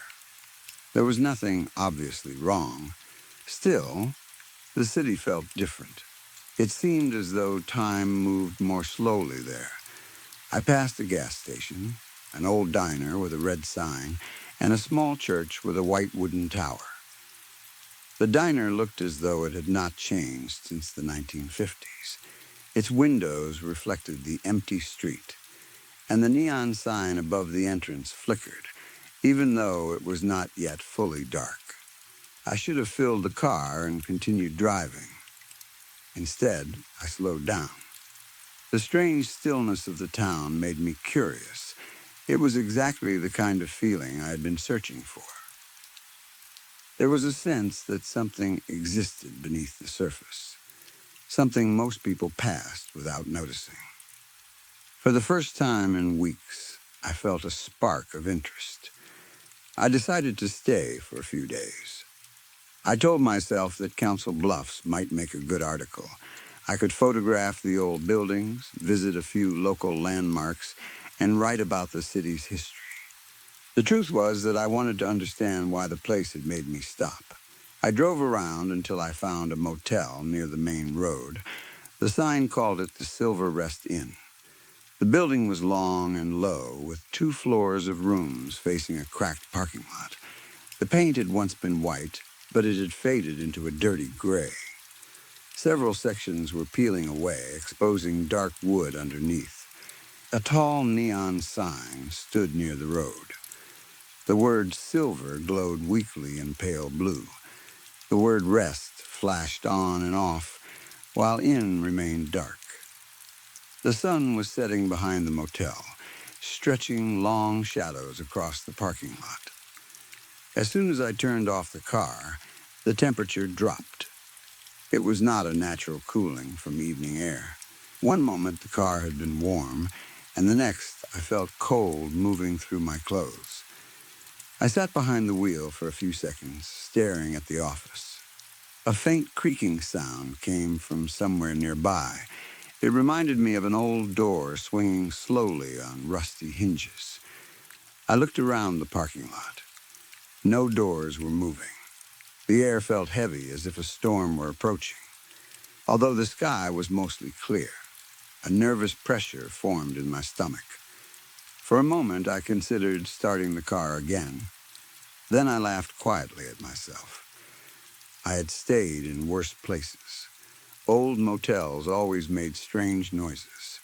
There was nothing obviously wrong. Still, the city felt different. It seemed as though time moved more slowly there. I passed a gas station, an old diner with a red sign, and a small church with a white wooden tower. The diner looked as though it had not changed since the 1950s. Its windows reflected the empty street, and the neon sign above the entrance flickered, even though it was not yet fully dark. I should have filled the car and continued driving. Instead, I slowed down. The strange stillness of the town made me curious. It was exactly the kind of feeling I had been searching for. There was a sense that something existed beneath the surface, something most people passed without noticing. For the first time in weeks, I felt a spark of interest. I decided to stay for a few days. I told myself that Council Bluffs might make a good article. I could photograph the old buildings, visit a few local landmarks, and write about the city's history. The truth was that I wanted to understand why the place had made me stop. I drove around until I found a motel near the main road. The sign called it the Silver Rest Inn. The building was long and low, with 2 floors of rooms facing a cracked parking lot. The paint had once been white, but it had faded into a dirty gray. Several sections were peeling away, exposing dark wood underneath. A tall neon sign stood near the road. The word silver glowed weakly in pale blue. The word rest flashed on and off, while inn remained dark. The sun was setting behind the motel, stretching long shadows across the parking lot. As soon as I turned off the car, the temperature dropped. It was not a natural cooling from evening air. One moment the car had been warm, and the next I felt cold moving through my clothes. I sat behind the wheel for a few seconds, staring at the office. A faint creaking sound came from somewhere nearby. It reminded me of an old door swinging slowly on rusty hinges. I looked around the parking lot. No doors were moving. The air felt heavy, as if a storm were approaching. Although the sky was mostly clear, a nervous pressure formed in my stomach. For a moment, I considered starting the car again. Then I laughed quietly at myself. I had stayed in worse places. Old motels always made strange noises.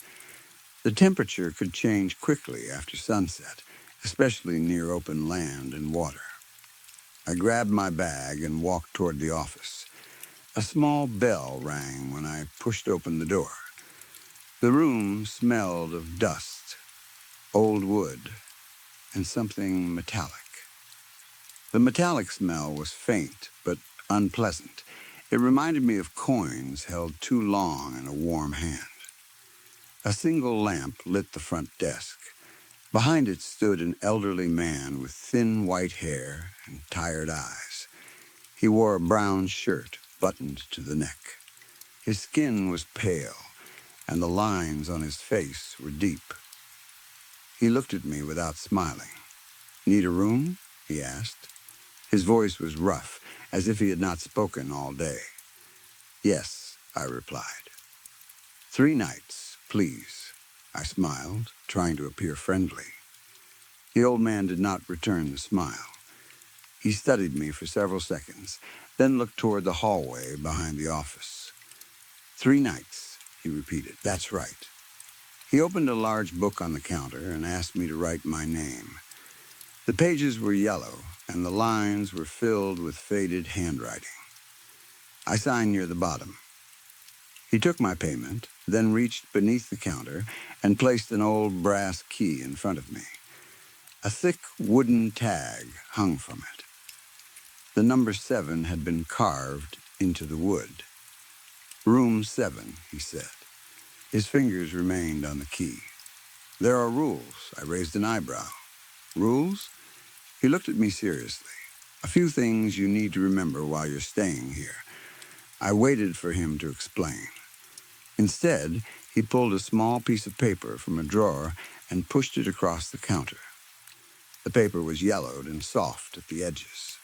The temperature could change quickly after sunset, especially near open land and water. I grabbed my bag and walked toward the office. A small bell rang when I pushed open the door. The room smelled of dust, old wood, and something metallic. The metallic smell was faint, but unpleasant. It reminded me of coins held too long in a warm hand. A single lamp lit the front desk. Behind it stood an elderly man with thin white hair and tired eyes. He wore a brown shirt buttoned to the neck. His skin was pale, and the lines on his face were deep. He looked at me without smiling. "Need a room?" he asked. His voice was rough, as if he had not spoken all day. "Yes," I replied. "3 nights, please." I smiled, trying to appear friendly. The old man did not return the smile. He studied me for several seconds, then looked toward the hallway behind the office. "3 nights," he repeated. "That's right." He opened a large book on the counter and asked me to write my name. The pages were yellow, and the lines were filled with faded handwriting. I signed near the bottom. He took my payment, then reached beneath the counter and placed an old brass key in front of me. A thick wooden tag hung from it. The number 7 had been carved into the wood. "Room 7, he said. His fingers remained on the key. "There are rules." I raised an eyebrow. "Rules?" He looked at me seriously. "A few things you need to remember while you're staying here." I waited for him to explain. Instead, he pulled a small piece of paper from a drawer and pushed it across the counter. The paper was yellowed and soft at the edges.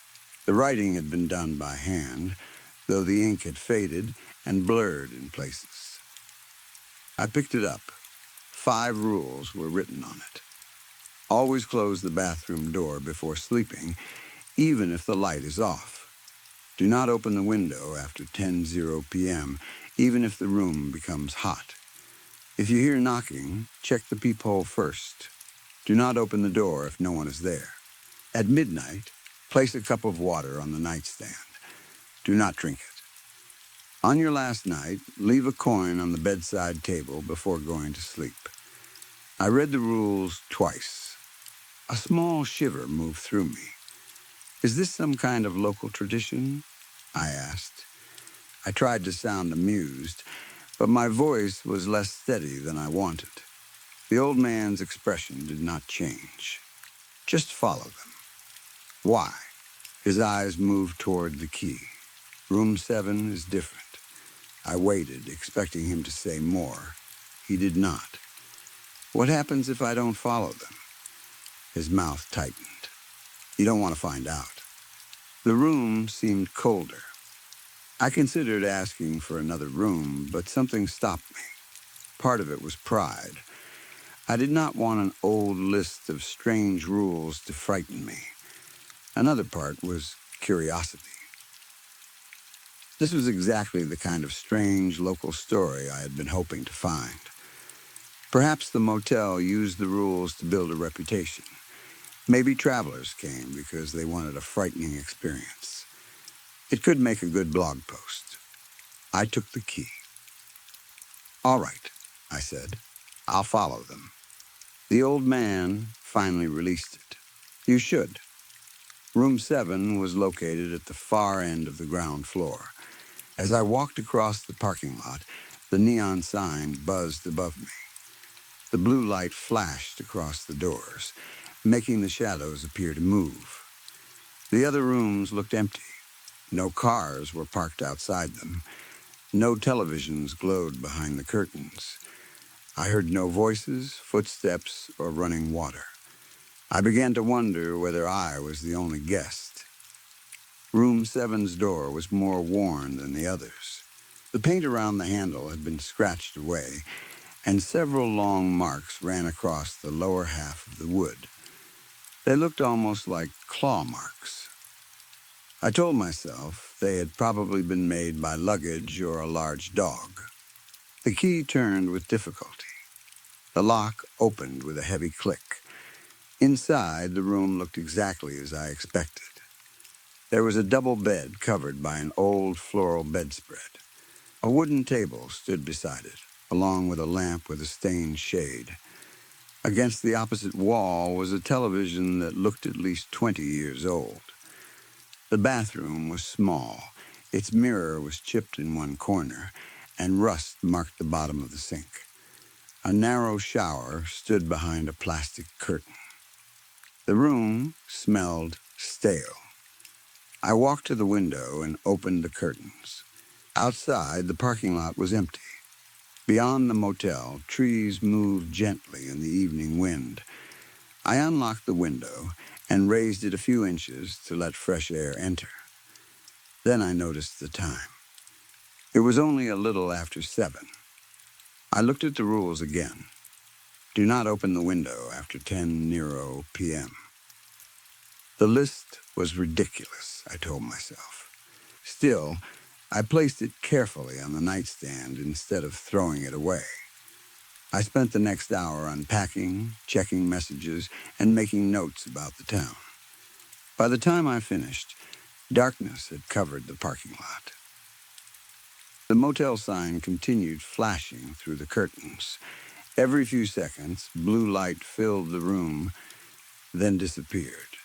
The writing had been done by hand, though the ink had faded and blurred in places. I picked it up. 5 rules were written on it. Always close the bathroom door before sleeping, even if the light is off. Do not open the window after 10:00 p.m., even if the room becomes hot. If you hear knocking, check the peephole first. Do not open the door if no one is there. At midnight, place a cup of water on the nightstand. Do not drink it. On your last night, leave a coin on the bedside table before going to sleep. I read the rules twice. A small shiver moved through me. "Is this some kind of local tradition?" I asked. I tried to sound amused, but my voice was less steady than I wanted. The old man's expression did not change. "Just follow them." "Why?" His eyes moved toward the key. "Room 7 is different." I waited, expecting him to say more. He did not. "What happens if I don't follow them?" His mouth tightened. You don't want to find out. The room seemed colder. I considered asking for another room, but something stopped me. Part of it was pride. I did not want an old list of strange rules to frighten me. Another part was curiosity. This was exactly the kind of strange local story I had been hoping to find. Perhaps the motel used the rules to build a reputation. Maybe travelers came because they wanted a frightening experience. It could make a good blog post. I took the key. All right, I said. I'll follow them. The old man finally released it. You should. Room 7 was located at the far end of the ground floor. As I walked across the parking lot, the neon sign buzzed above me. The blue light flashed across the doors, making the shadows appear to move. The other rooms looked empty. No cars were parked outside them. No televisions glowed behind the curtains. I heard no voices, footsteps, or running water. I began to wonder whether I was the only guest. Room 7's door was more worn than the others. The paint around the handle had been scratched away, and several long marks ran across the lower half of the wood. They looked almost like claw marks. I told myself they had probably been made by luggage or a large dog. The key turned with difficulty. The lock opened with a heavy click. Inside, the room looked exactly as I expected. There was a double bed covered by an old floral bedspread. A wooden table stood beside it, along with a lamp with a stained shade. Against the opposite wall was a television that looked at least 20 years old. The bathroom was small. Its mirror was chipped in one corner, and rust marked the bottom of the sink. A narrow shower stood behind a plastic curtain. The room smelled stale. I walked to the window and opened the curtains. Outside, the parking lot was empty. Beyond the motel, trees moved gently in the evening wind. I unlocked the window and raised it a few inches to let fresh air enter. Then I noticed the time. It was only a little after 7. I looked at the rules again. Do not open the window after 10:00 p.m. The list was ridiculous, I told myself. Still, I placed it carefully on the nightstand instead of throwing it away. I spent the next hour unpacking, checking messages, and making notes about the town. By the time I finished, darkness had covered the parking lot. The motel sign continued flashing through the curtains. Every few seconds, blue light filled the room, then disappeared.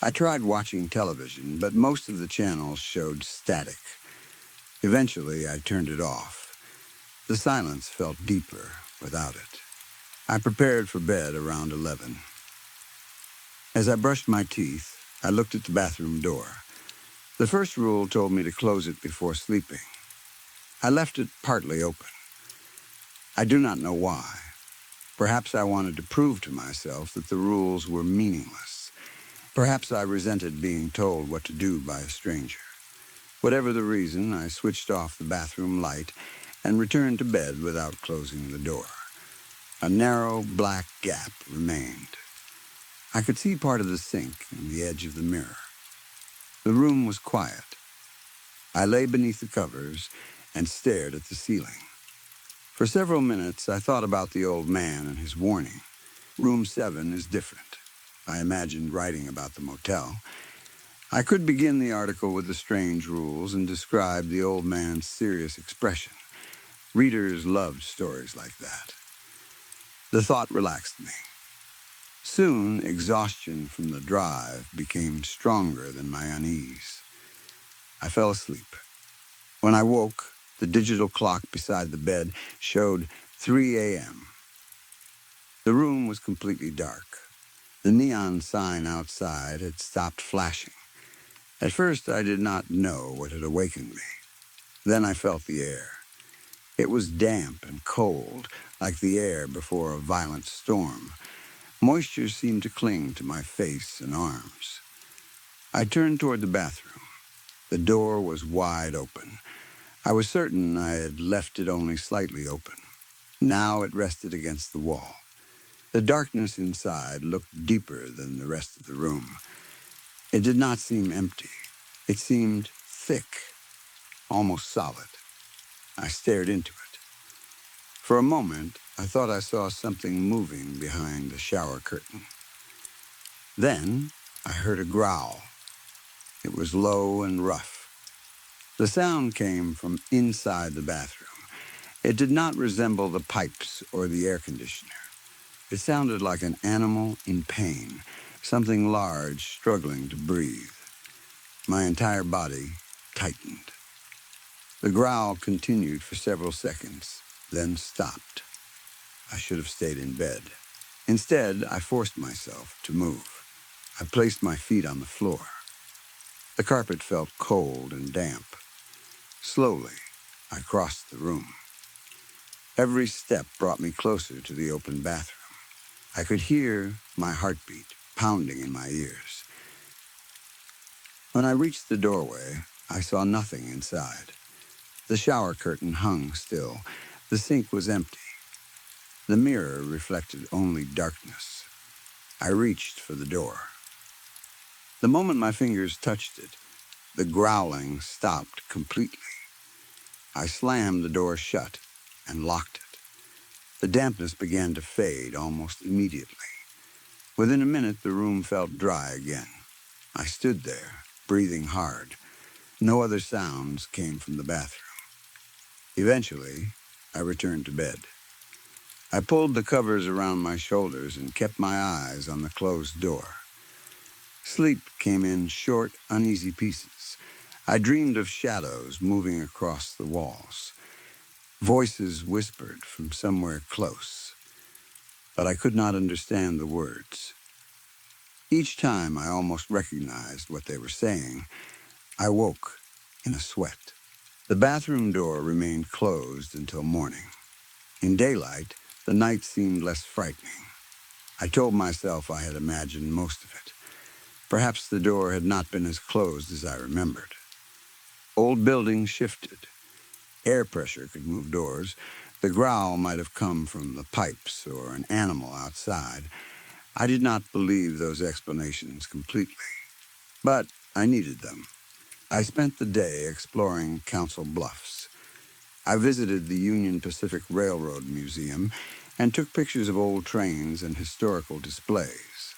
I tried watching television, but most of the channels showed static. Eventually, I turned it off. The silence felt deeper without it. I prepared for bed around 11. As I brushed my teeth, I looked at the bathroom door. The first rule told me to close it before sleeping. I left it partly open. I do not know why. Perhaps I wanted to prove to myself that the rules were meaningless. Perhaps I resented being told what to do by a stranger. Whatever the reason, I switched off the bathroom light and returned to bed without closing the door. A narrow, black gap remained. I could see part of the sink and the edge of the mirror. The room was quiet. I lay beneath the covers and stared at the ceiling. For several minutes, I thought about the old man and his warning. Room 7 is different. I imagined writing about the motel. I could begin the article with the strange rules and describe the old man's serious expression. Readers loved stories like that. The thought relaxed me. Soon, exhaustion from the drive became stronger than my unease. I fell asleep. When I woke, the digital clock beside the bed showed 3 a.m. The room was completely dark. The neon sign outside had stopped flashing. At first, I did not know what had awakened me. Then I felt the air. It was damp and cold, like the air before a violent storm. Moisture seemed to cling to my face and arms. I turned toward the bathroom. The door was wide open. I was certain I had left it only slightly open. Now it rested against the wall. The darkness inside looked deeper than the rest of the room. It did not seem empty. It seemed thick, almost solid. I stared into it. For a moment, I thought I saw something moving behind the shower curtain. Then, I heard a growl. It was low and rough. The sound came from inside the bathroom. It did not resemble the pipes or the air conditioner. It sounded like an animal in pain, something large struggling to breathe. My entire body tightened. The growl continued for several seconds, then stopped. I should have stayed in bed. Instead, I forced myself to move. I placed my feet on the floor. The carpet felt cold and damp. Slowly, I crossed the room. Every step brought me closer to the open bathroom. I could hear my heartbeat pounding in my ears. When I reached the doorway, I saw nothing inside. The shower curtain hung still. The sink was empty. The mirror reflected only darkness. I reached for the door. The moment my fingers touched it, the growling stopped completely. I slammed the door shut and locked it. The dampness began to fade almost immediately. Within a minute, the room felt dry again. I stood there, breathing hard. No other sounds came from the bathroom. Eventually, I returned to bed. I pulled the covers around my shoulders and kept my eyes on the closed door. Sleep came in short, uneasy pieces. I dreamed of shadows moving across the walls. Voices whispered from somewhere close, but I could not understand the words. Each time I almost recognized what they were saying, I woke in a sweat. The bathroom door remained closed until morning. In daylight, the night seemed less frightening. I told myself I had imagined most of it. Perhaps the door had not been as closed as I remembered. Old buildings shifted. Air pressure could move doors. The growl might have come from the pipes or an animal outside. I did not believe those explanations completely, but I needed them. I spent the day exploring Council Bluffs. I visited the Union Pacific Railroad Museum and took pictures of old trains and historical displays.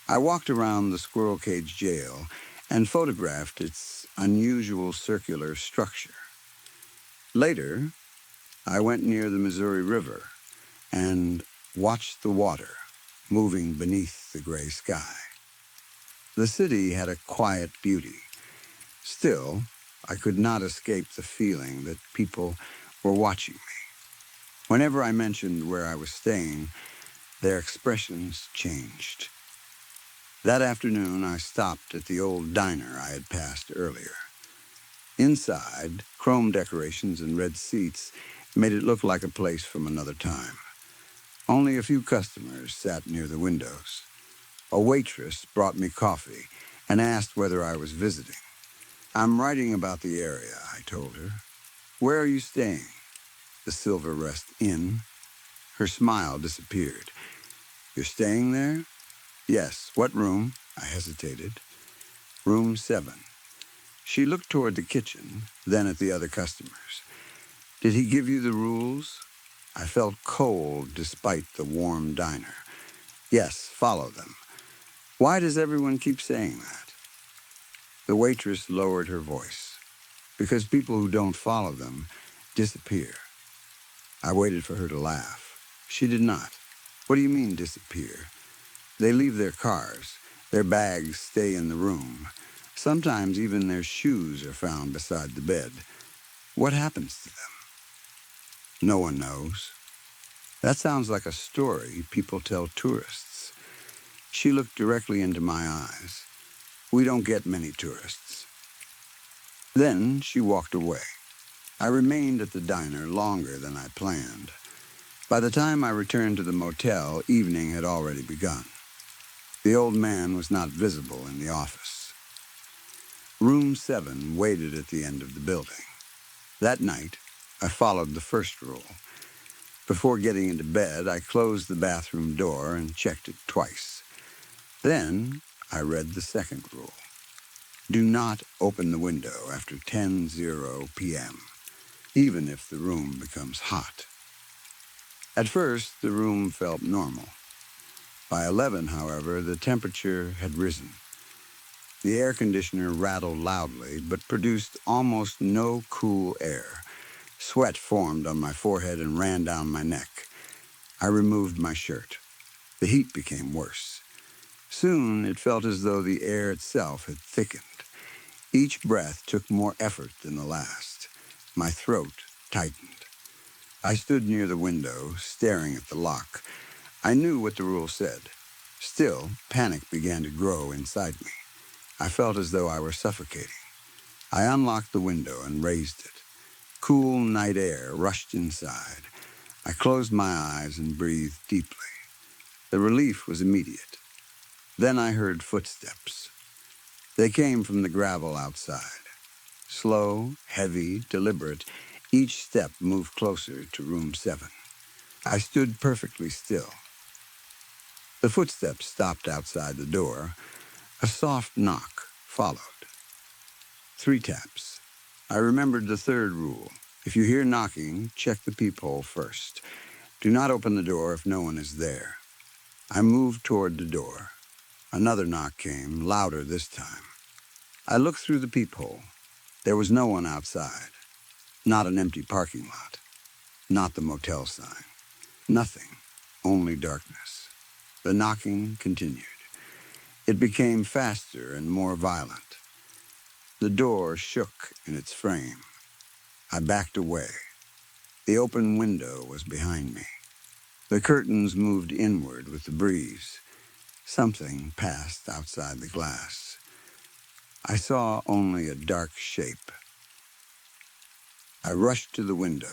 I walked around the Squirrel Cage Jail and photographed its unusual circular structure. Later, I went near the Missouri River and watched the water moving beneath the gray sky. The city had a quiet beauty. Still, I could not escape the feeling that people were watching me. Whenever I mentioned where I was staying, their expressions changed. That afternoon, I stopped at the old diner I had passed earlier. Inside, chrome decorations and red seats made it look like a place from another time. Only a few customers sat near the windows. A waitress brought me coffee and asked whether I was visiting. "I'm writing about the area," I told her. "Where are you staying?" "The Silver Rest Inn." Her smile disappeared. "You're staying there?" "Yes." "What room?" I hesitated. "Room 7. She looked toward the kitchen, then at the other customers. "Did he give you the rules?" I felt cold despite the warm diner. "Yes, follow them." "Why does everyone keep saying that?" The waitress lowered her voice. "Because people who don't follow them disappear." I waited for her to laugh. She did not. "What do you mean, disappear?" "They leave their cars. Their bags stay in the room. Sometimes even their shoes are found beside the bed. What happens to them?" "No one knows." "That sounds like a story people tell tourists." She looked directly into my eyes. "We don't get many tourists." Then she walked away. I remained at the diner longer than I planned. By the time I returned to the motel, evening had already begun. The old man was not visible in the office. Room 7 waited at the end of the building. That night, I followed the first rule. Before getting into bed, I closed the bathroom door and checked it twice. Then, I read the second rule. Do not open the window after 10:00 p.m., even if the room becomes hot. At first, the room felt normal. By 11, however, the temperature had risen. The air conditioner rattled loudly, but produced almost no cool air. Sweat formed on my forehead and ran down my neck. I removed my shirt. The heat became worse. Soon, it felt as though the air itself had thickened. Each breath took more effort than the last. My throat tightened. I stood near the window, staring at the lock. I knew what the rule said. Still, panic began to grow inside me. I felt as though I were suffocating. I unlocked the window and raised it. Cool night air rushed inside. I closed my eyes and breathed deeply. The relief was immediate. Then I heard footsteps. They came from the gravel outside. Slow, heavy, deliberate, each step moved closer to room 7. I stood perfectly still. The footsteps stopped outside the door. A soft knock followed. 3 taps. I remembered the third rule. If you hear knocking, check the peephole first. Do not open the door if no one is there. I moved toward the door. Another knock came, louder this time. I looked through the peephole. There was no one outside. Not an empty parking lot. Not the motel sign. Nothing. Only darkness. The knocking continued. It became faster and more violent. The door shook in its frame. I backed away. The open window was behind me. The curtains moved inward with the breeze. Something passed outside the glass. I saw only a dark shape. I rushed to the window.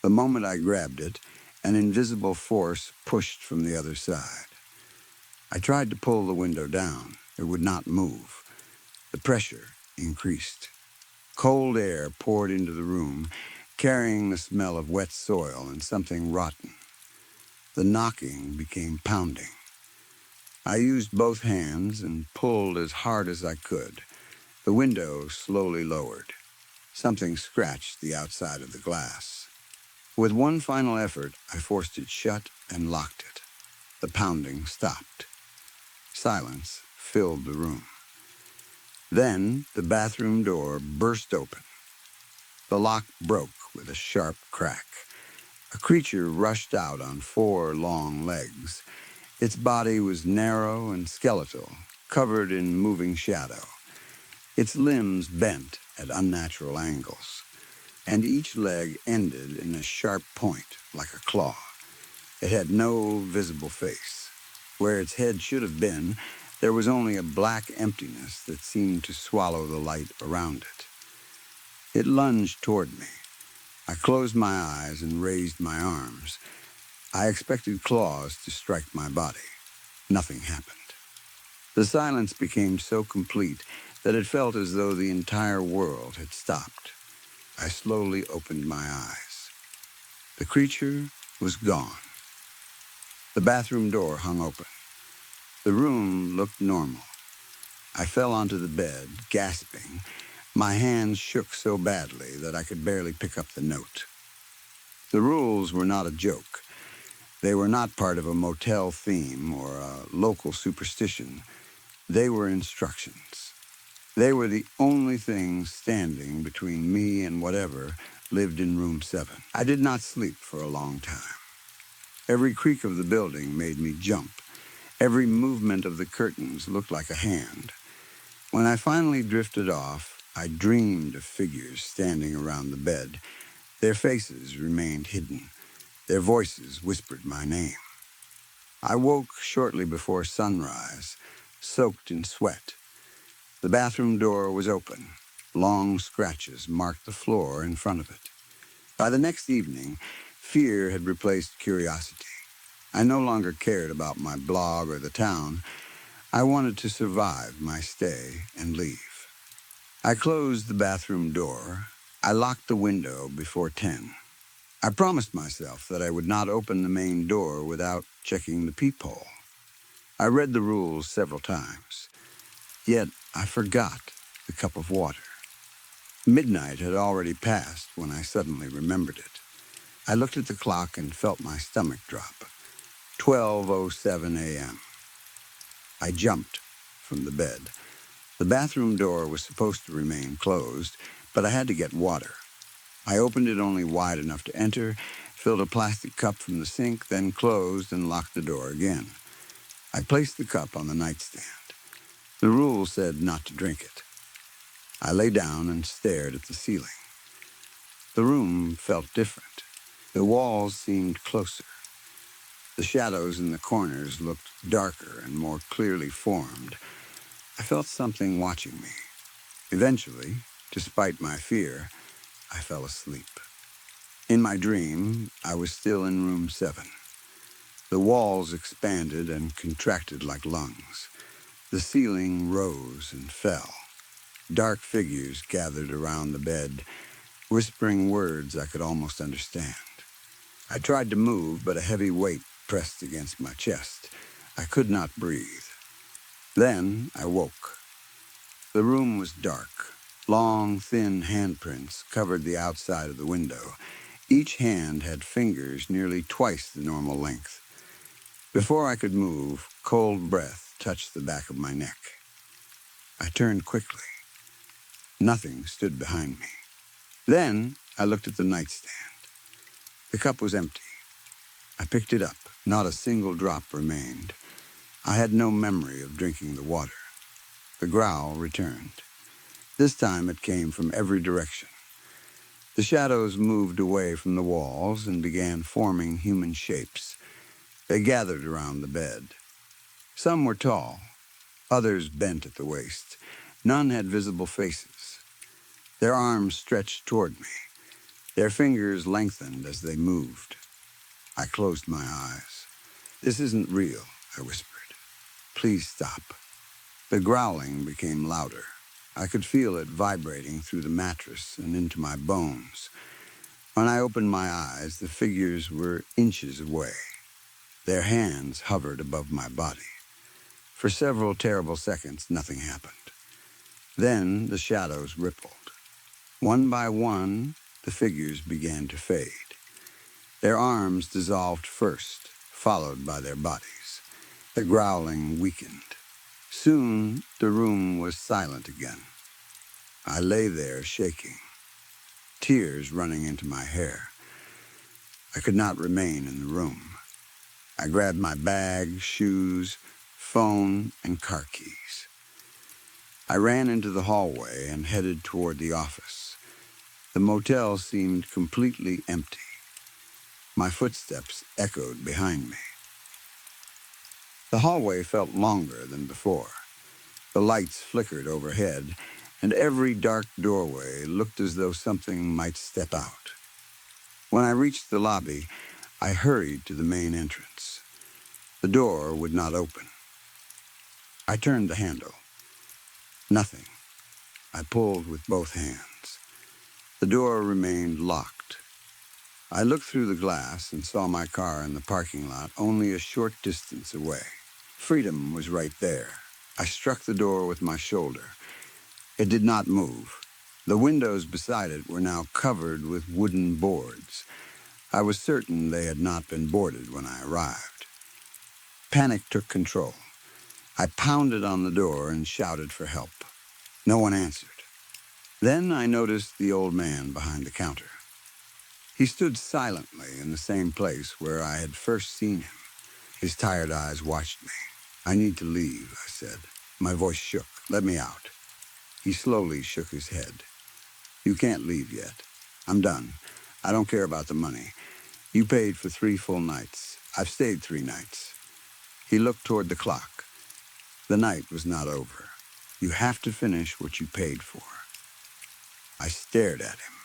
The moment I grabbed it, an invisible force pushed from the other side. I tried to pull the window down. It would not move. The pressure increased. Cold air poured into the room, carrying the smell of wet soil and something rotten. The knocking became pounding. I used both hands and pulled as hard as I could. The window slowly lowered. Something scratched the outside of the glass. With one final effort, I forced it shut and locked it. The pounding stopped. Silence filled the room. Then the bathroom door burst open. The lock broke with a sharp crack. A creature rushed out on 4 long legs. Its body was narrow and skeletal, covered in moving shadow. Its limbs bent at unnatural angles, and each leg ended in a sharp point like a claw. It had no visible face. Where its head should have been, there was only a black emptiness that seemed to swallow the light around it. It lunged toward me. I closed my eyes and raised my arms. I expected claws to strike my body. Nothing happened. The silence became so complete that it felt as though the entire world had stopped. I slowly opened my eyes. The creature was gone. The bathroom door hung open. The room looked normal. I fell onto the bed, gasping. My hands shook so badly that I could barely pick up the note. The rules were not a joke. They were not part of a motel theme or a local superstition. They were instructions. They were the only things standing between me and whatever lived in room 7. I did not sleep for a long time. Every creak of the building made me jump. Every movement of the curtains looked like a hand. When I finally drifted off, I dreamed of figures standing around the bed. Their faces remained hidden. Their voices whispered my name. I woke shortly before sunrise, soaked in sweat. The bathroom door was open. Long scratches marked the floor in front of it. By the next evening, Fear had replaced curiosity. I no longer cared about my blog or the town. I wanted to survive my stay and leave. I closed the bathroom door. I locked the window before 10. I promised myself that I would not open the main door without checking the peephole. I read the rules several times, yet I forgot the cup of water. Midnight had already passed when I suddenly remembered it. I looked at the clock and felt my stomach drop. 12:07 a.m. I jumped from the bed. The bathroom door was supposed to remain closed, but I had to get water. I opened it only wide enough to enter, filled a plastic cup from the sink, then closed and locked the door again. I placed the cup on the nightstand. The rule said not to drink it. I lay down and stared at the ceiling. The room felt different. The walls seemed closer. The shadows in the corners looked darker and more clearly formed. I felt something watching me. Eventually, despite my fear, I fell asleep. In my dream, I was still in room 7. The walls expanded and contracted like lungs. The ceiling rose and fell. Dark figures gathered around the bed, whispering words I could almost understand. I tried to move, but a heavy weight pressed against my chest. I could not breathe. Then I woke. The room was dark. Long, thin handprints covered the outside of the window. Each hand had fingers nearly twice the normal length. Before I could move, cold breath touched the back of my neck. I turned quickly. Nothing stood behind me. Then I looked at the nightstand. The cup was empty. I picked it up. Not a single drop remained. I had no memory of drinking the water. The growl returned. This time it came from every direction. The shadows moved away from the walls and began forming human shapes. They gathered around the bed. Some were tall, others bent at the waist. None had visible faces. Their arms stretched toward me. Their fingers lengthened as they moved. I closed my eyes. "This isn't real," I whispered. "Please stop." The growling became louder. I could feel it vibrating through the mattress and into my bones. When I opened my eyes, the figures were inches away. Their hands hovered above my body. For several terrible seconds, nothing happened. Then the shadows rippled. One by one, the figures began to fade. Their arms dissolved first, followed by their bodies. The growling weakened. Soon, the room was silent again. I lay there shaking, tears running into my hair. I could not remain in the room. I grabbed my bag, shoes, phone, and car keys. I ran into the hallway and headed toward the office. The motel seemed completely empty. My footsteps echoed behind me. The hallway felt longer than before. The lights flickered overhead, and every dark doorway looked as though something might step out. When I reached the lobby, I hurried to the main entrance. The door would not open. I turned the handle. Nothing. I pulled with both hands. The door remained locked. I looked through the glass and saw my car in the parking lot only a short distance away. Freedom was right there. I struck the door with my shoulder. It did not move. The windows beside it were now covered with wooden boards. I was certain they had not been boarded when I arrived. Panic took control. I pounded on the door and shouted for help. No one answered. Then I noticed the old man behind the counter. He stood silently in the same place where I had first seen him. His tired eyes watched me. "I need to leave," I said. My voice shook. "Let me out." He slowly shook his head. "You can't leave yet. I'm done. I don't care about the money. You paid for 3 full nights. I've stayed 3 nights. He looked toward the clock. The night was not over. "You have to finish what you paid for." I stared at him.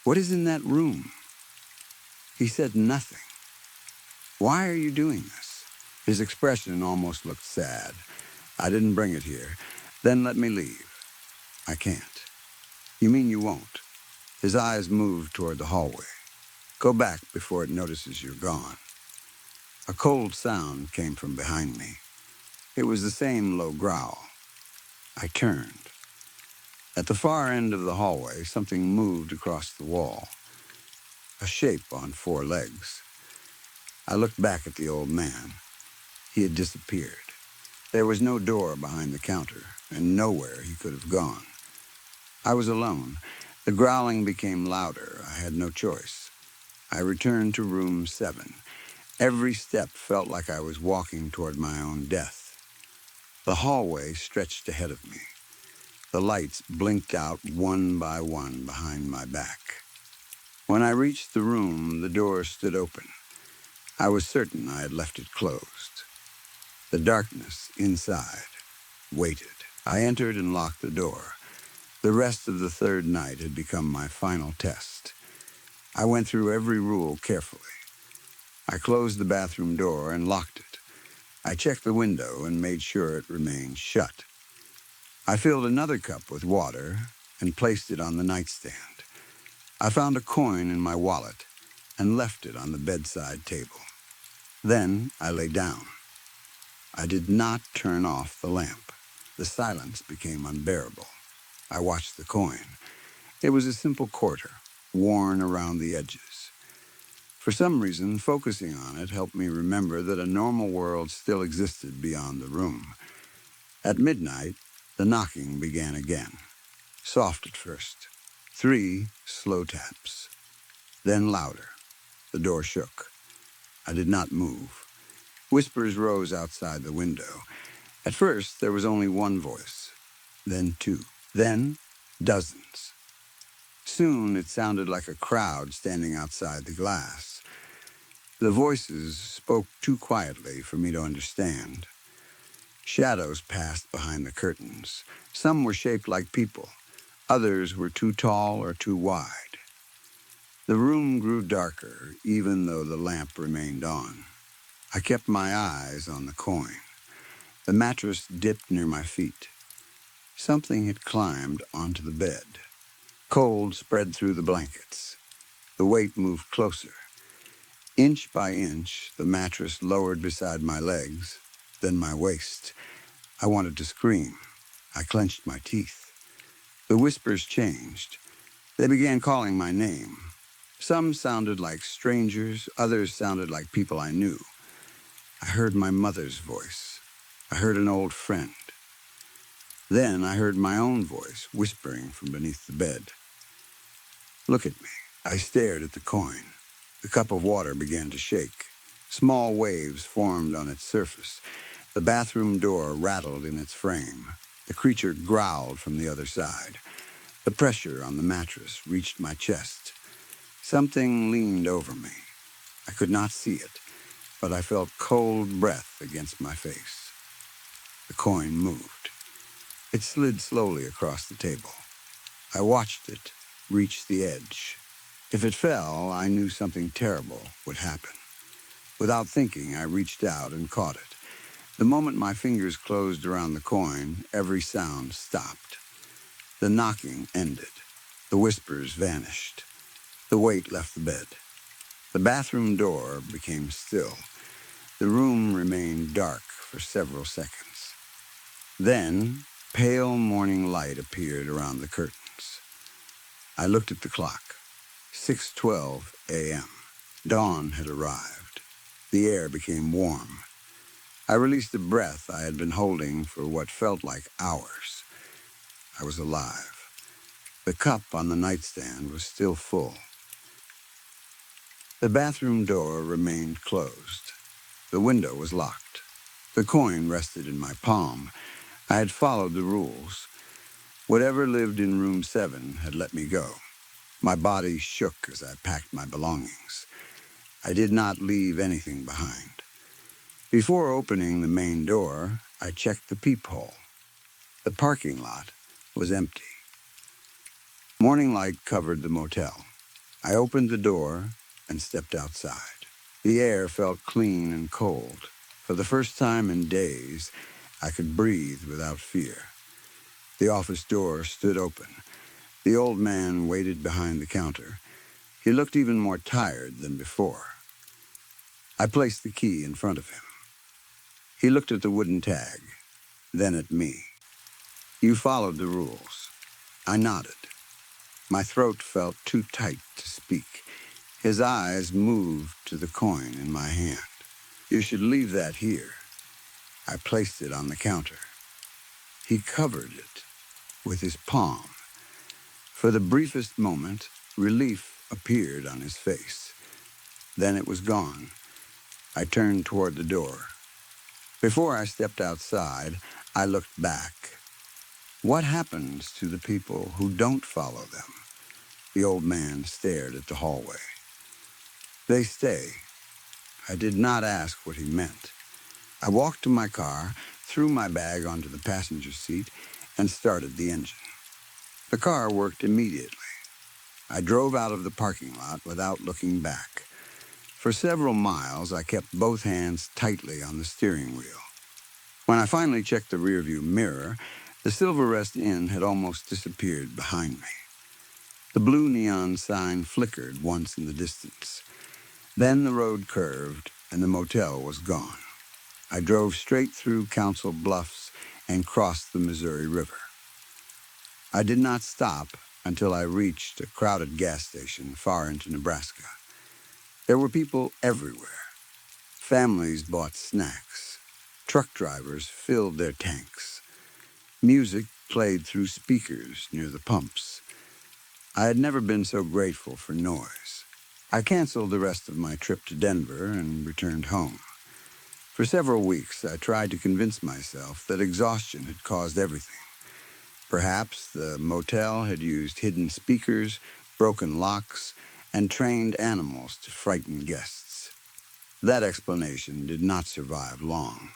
"What is in that room?" He said nothing. Why are you doing this? His expression almost looked sad. I didn't bring it here. Then let me leave. I can't. You mean you won't? His eyes moved toward the hallway. Go back before it notices you're gone. A cold sound came from behind me. It was the same low growl. I turned. At the far end of the hallway, something moved across the wall. A shape on 4 legs. I looked back at the old man. He had disappeared. There was no door behind the counter, and nowhere he could have gone. I was alone. The growling became louder. I had no choice. I returned to room 7. Every step felt like I was walking toward my own death. The hallway stretched ahead of me. The lights blinked out one by one behind my back. When I reached the room, the door stood open. I was certain I had left it closed. The darkness inside waited. I entered and locked the door. The rest of the 3rd night had become my final test. I went through every rule carefully. I closed the bathroom door and locked it. I checked the window and made sure it remained shut. I filled another cup with water and placed it on the nightstand. I found a coin in my wallet and left it on the bedside table. Then I lay down. I did not turn off the lamp. The silence became unbearable. I watched the coin. It was a simple quarter, worn around the edges. For some reason, focusing on it helped me remember that a normal world still existed beyond the room. At midnight, the knocking began again. Soft at first. 3 slow taps. Then louder. The door shook. I did not move. Whispers rose outside the window. At first, there was only one voice. Then 2. Then dozens. Soon, it sounded like a crowd standing outside the glass. The voices spoke too quietly for me to understand. Shadows passed behind the curtains. Some were shaped like people. Others were too tall or too wide. The room grew darker, even though the lamp remained on. I kept my eyes on the coin. The mattress dipped near my feet. Something had climbed onto the bed. Cold spread through the blankets. The weight moved closer. Inch by inch, the mattress lowered beside my legs, then my waist. I wanted to scream. I clenched my teeth. The whispers changed. They began calling my name. Some sounded like strangers, others sounded like people I knew. I heard my mother's voice. I heard an old friend. Then I heard my own voice whispering from beneath the bed. Look at me. I stared at the coin. The cup of water began to shake. Small waves formed on its surface. The bathroom door rattled in its frame. The creature growled from the other side. The pressure on the mattress reached my chest. Something leaned over me. I could not see it, but I felt cold breath against my face. The coin moved. It slid slowly across the table. I watched it reach the edge. If it fell, I knew something terrible would happen. Without thinking, I reached out and caught it. The moment my fingers closed around the coin, every sound stopped. The knocking ended. The whispers vanished. The weight left the bed. The bathroom door became still. The room remained dark for several seconds. Then, pale morning light appeared around the curtains. I looked at the clock. 6:12 a.m. Dawn had arrived. The air became warm. I released a breath I had been holding for what felt like hours. I was alive. The cup on the nightstand was still full. The bathroom door remained closed. The window was locked. The coin rested in my palm. I had followed the rules. Whatever lived in room 7 had let me go. My body shook as I packed my belongings. I did not leave anything behind. Before opening the main door, I checked the peephole. The parking lot was empty. Morning light covered the motel. I opened the door and stepped outside. The air felt clean and cold. For the first time in days, I could breathe without fear. The office door stood open. The old man waited behind the counter. He looked even more tired than before. I placed the key in front of him. He looked at the wooden tag, then at me. "You followed the rules." I nodded. My throat felt too tight to speak. His eyes moved to the coin in my hand. "You should leave that here." I placed it on the counter. He covered it with his palm. For the briefest moment, relief appeared on his face. Then it was gone. I turned toward the door. Before I stepped outside, I looked back. What happens to the people who don't follow them? The old man stared at the hallway. "They stay." I did not ask what he meant. I walked to my car, threw my bag onto the passenger seat, and started the engine. The car worked immediately. I drove out of the parking lot without looking back. For several miles, I kept both hands tightly on the steering wheel. When I finally checked the rearview mirror, the Silver Rest Inn had almost disappeared behind me. The blue neon sign flickered once in the distance. Then the road curved, and the motel was gone. I drove straight through Council Bluffs and crossed the Missouri River. I did not stop until I reached a crowded gas station far into Nebraska. There were people everywhere. Families bought snacks. Truck drivers filled their tanks. Music played through speakers near the pumps. I had never been so grateful for noise. I canceled the rest of my trip to Denver and returned home. For several weeks, I tried to convince myself that exhaustion had caused everything. Perhaps the motel had used hidden speakers, broken locks, and trained animals to frighten guests. That explanation did not survive long.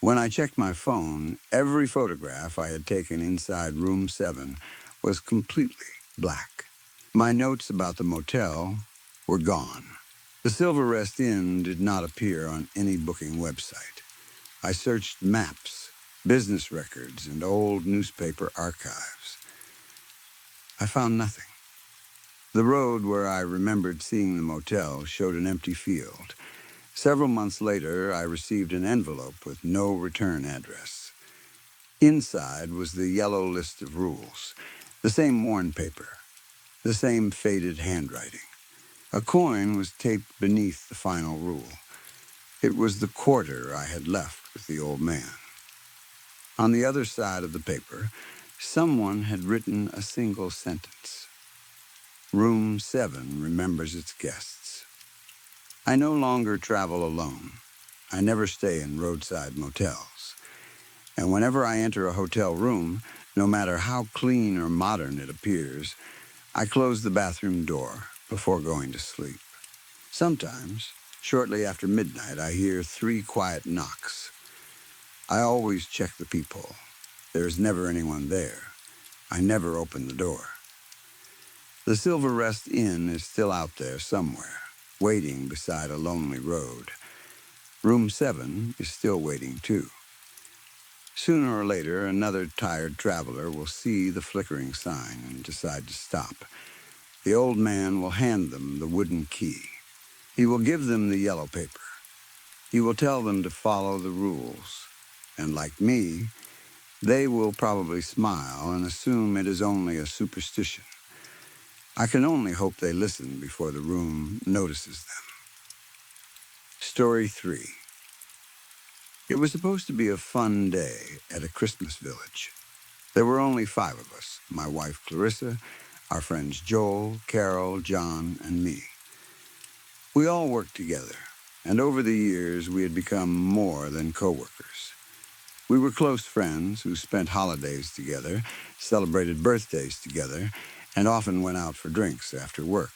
When I checked my phone, every photograph I had taken inside room 7 was completely black. My notes about the motel were gone. The Silver Rest Inn did not appear on any booking website. I searched maps, business records, and old newspaper archives. I found nothing. The road where I remembered seeing the motel showed an empty field. Several months later, I received an envelope with no return address. Inside was the yellow list of rules, the same worn paper, the same faded handwriting. A coin was taped beneath the final rule. It was the quarter I had left with the old man. On the other side of the paper, someone had written a single sentence. Room 7 remembers its guests. I no longer travel alone. I never stay in roadside motels. And whenever I enter a hotel room, no matter how clean or modern it appears, I close the bathroom door before going to sleep. Sometimes, shortly after midnight, I hear 3 quiet knocks. I always check the peephole. There is never anyone there. I never open the door. The Silver Rest Inn is still out there somewhere, waiting beside a lonely road. Room 7 is still waiting too. Sooner or later, another tired traveler will see the flickering sign and decide to stop. The old man will hand them the wooden key. He will give them the yellow paper. He will tell them to follow the rules. And like me, they will probably smile and assume it is only a superstition. I can only hope they listen before the room notices them. Story 3. It was supposed to be a fun day at a Christmas village. There were only 5 of us, my wife Clarissa, our friends Joel, Carol, John, and me. We all worked together, and over the years we had become more than coworkers. We were close friends who spent holidays together, celebrated birthdays together, and often went out for drinks after work.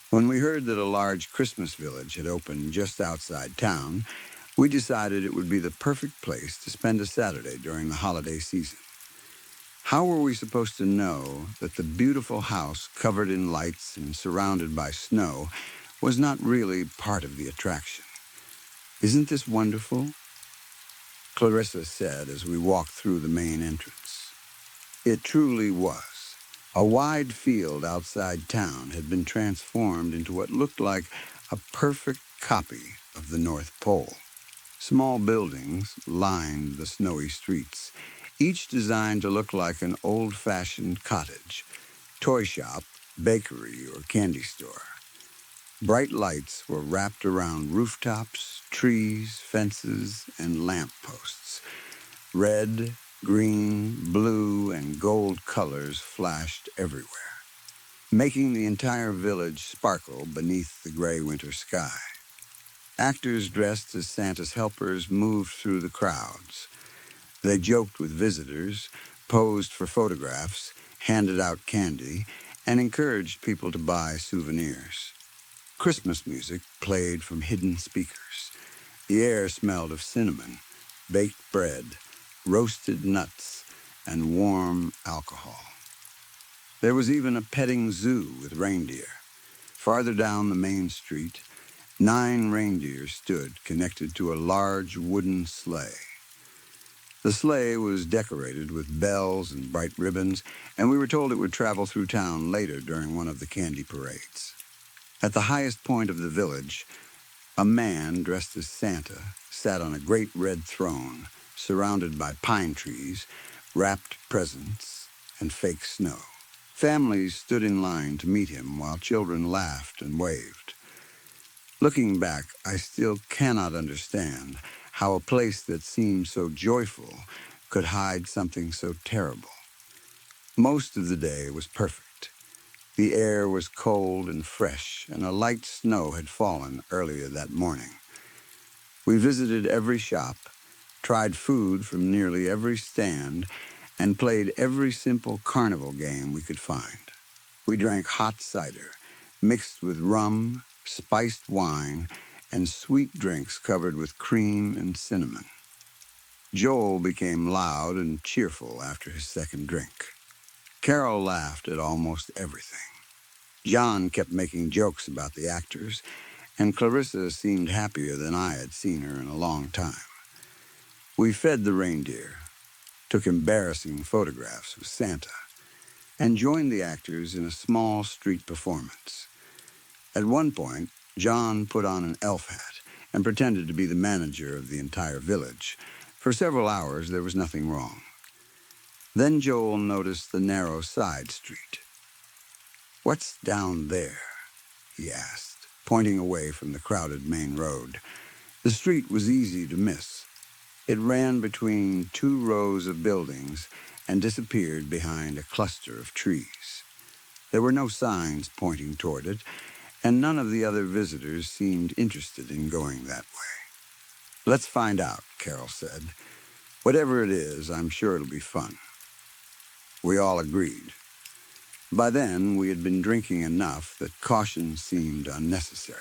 When we heard that a large Christmas village had opened just outside town, we decided it would be the perfect place to spend a Saturday during the holiday season. How were we supposed to know that the beautiful house covered in lights and surrounded by snow was not really part of the attraction. "Isn't this wonderful?" Clarissa said as we walked through the main entrance. It truly was. A wide field outside town had been transformed into what looked like a perfect copy of the North Pole. Small buildings lined the snowy streets, each designed to look like an old-fashioned cottage, toy shop, bakery, or candy store. Bright lights were wrapped around rooftops, trees, fences, and lamp posts. Red, green, blue, and gold colors flashed everywhere, making the entire village sparkle beneath the gray winter sky. Actors dressed as Santa's helpers moved through the crowds. They joked with visitors, posed for photographs, handed out candy, and encouraged people to buy souvenirs. Christmas music played from hidden speakers. The air smelled of cinnamon, baked bread, roasted nuts, and warm alcohol. There was even a petting zoo with reindeer. Farther down the main street, 9 reindeer stood connected to a large wooden sleigh. The sleigh was decorated with bells and bright ribbons, and we were told it would travel through town later during one of the candy parades. At the highest point of the village, a man dressed as Santa sat on a great red throne, surrounded by pine trees, wrapped presents, and fake snow. Families stood in line to meet him while children laughed and waved. Looking back, I still cannot understand how a place that seemed so joyful could hide something so terrible. Most of the day was perfect. The air was cold and fresh, and a light snow had fallen earlier that morning. We visited every shop, tried food from nearly every stand, and played every simple carnival game we could find. We drank hot cider, mixed with rum, spiced wine, and sweet drinks covered with cream and cinnamon. Joel became loud and cheerful after his second drink. Carol laughed at almost everything. John kept making jokes about the actors, and Clarissa seemed happier than I had seen her in a long time. We fed the reindeer, took embarrassing photographs with Santa, and joined the actors in a small street performance. At one point, John put on an elf hat and pretended to be the manager of the entire village. For several hours, there was nothing wrong. Then Joel noticed the narrow side street. "What's down there?" he asked, pointing away from the crowded main road. The street was easy to miss. It ran between 2 rows of buildings and disappeared behind a cluster of trees. There were no signs pointing toward it, and none of the other visitors seemed interested in going that way. "Let's find out," Carol said. "Whatever it is, I'm sure it'll be fun." We all agreed. By then, we had been drinking enough that caution seemed unnecessary.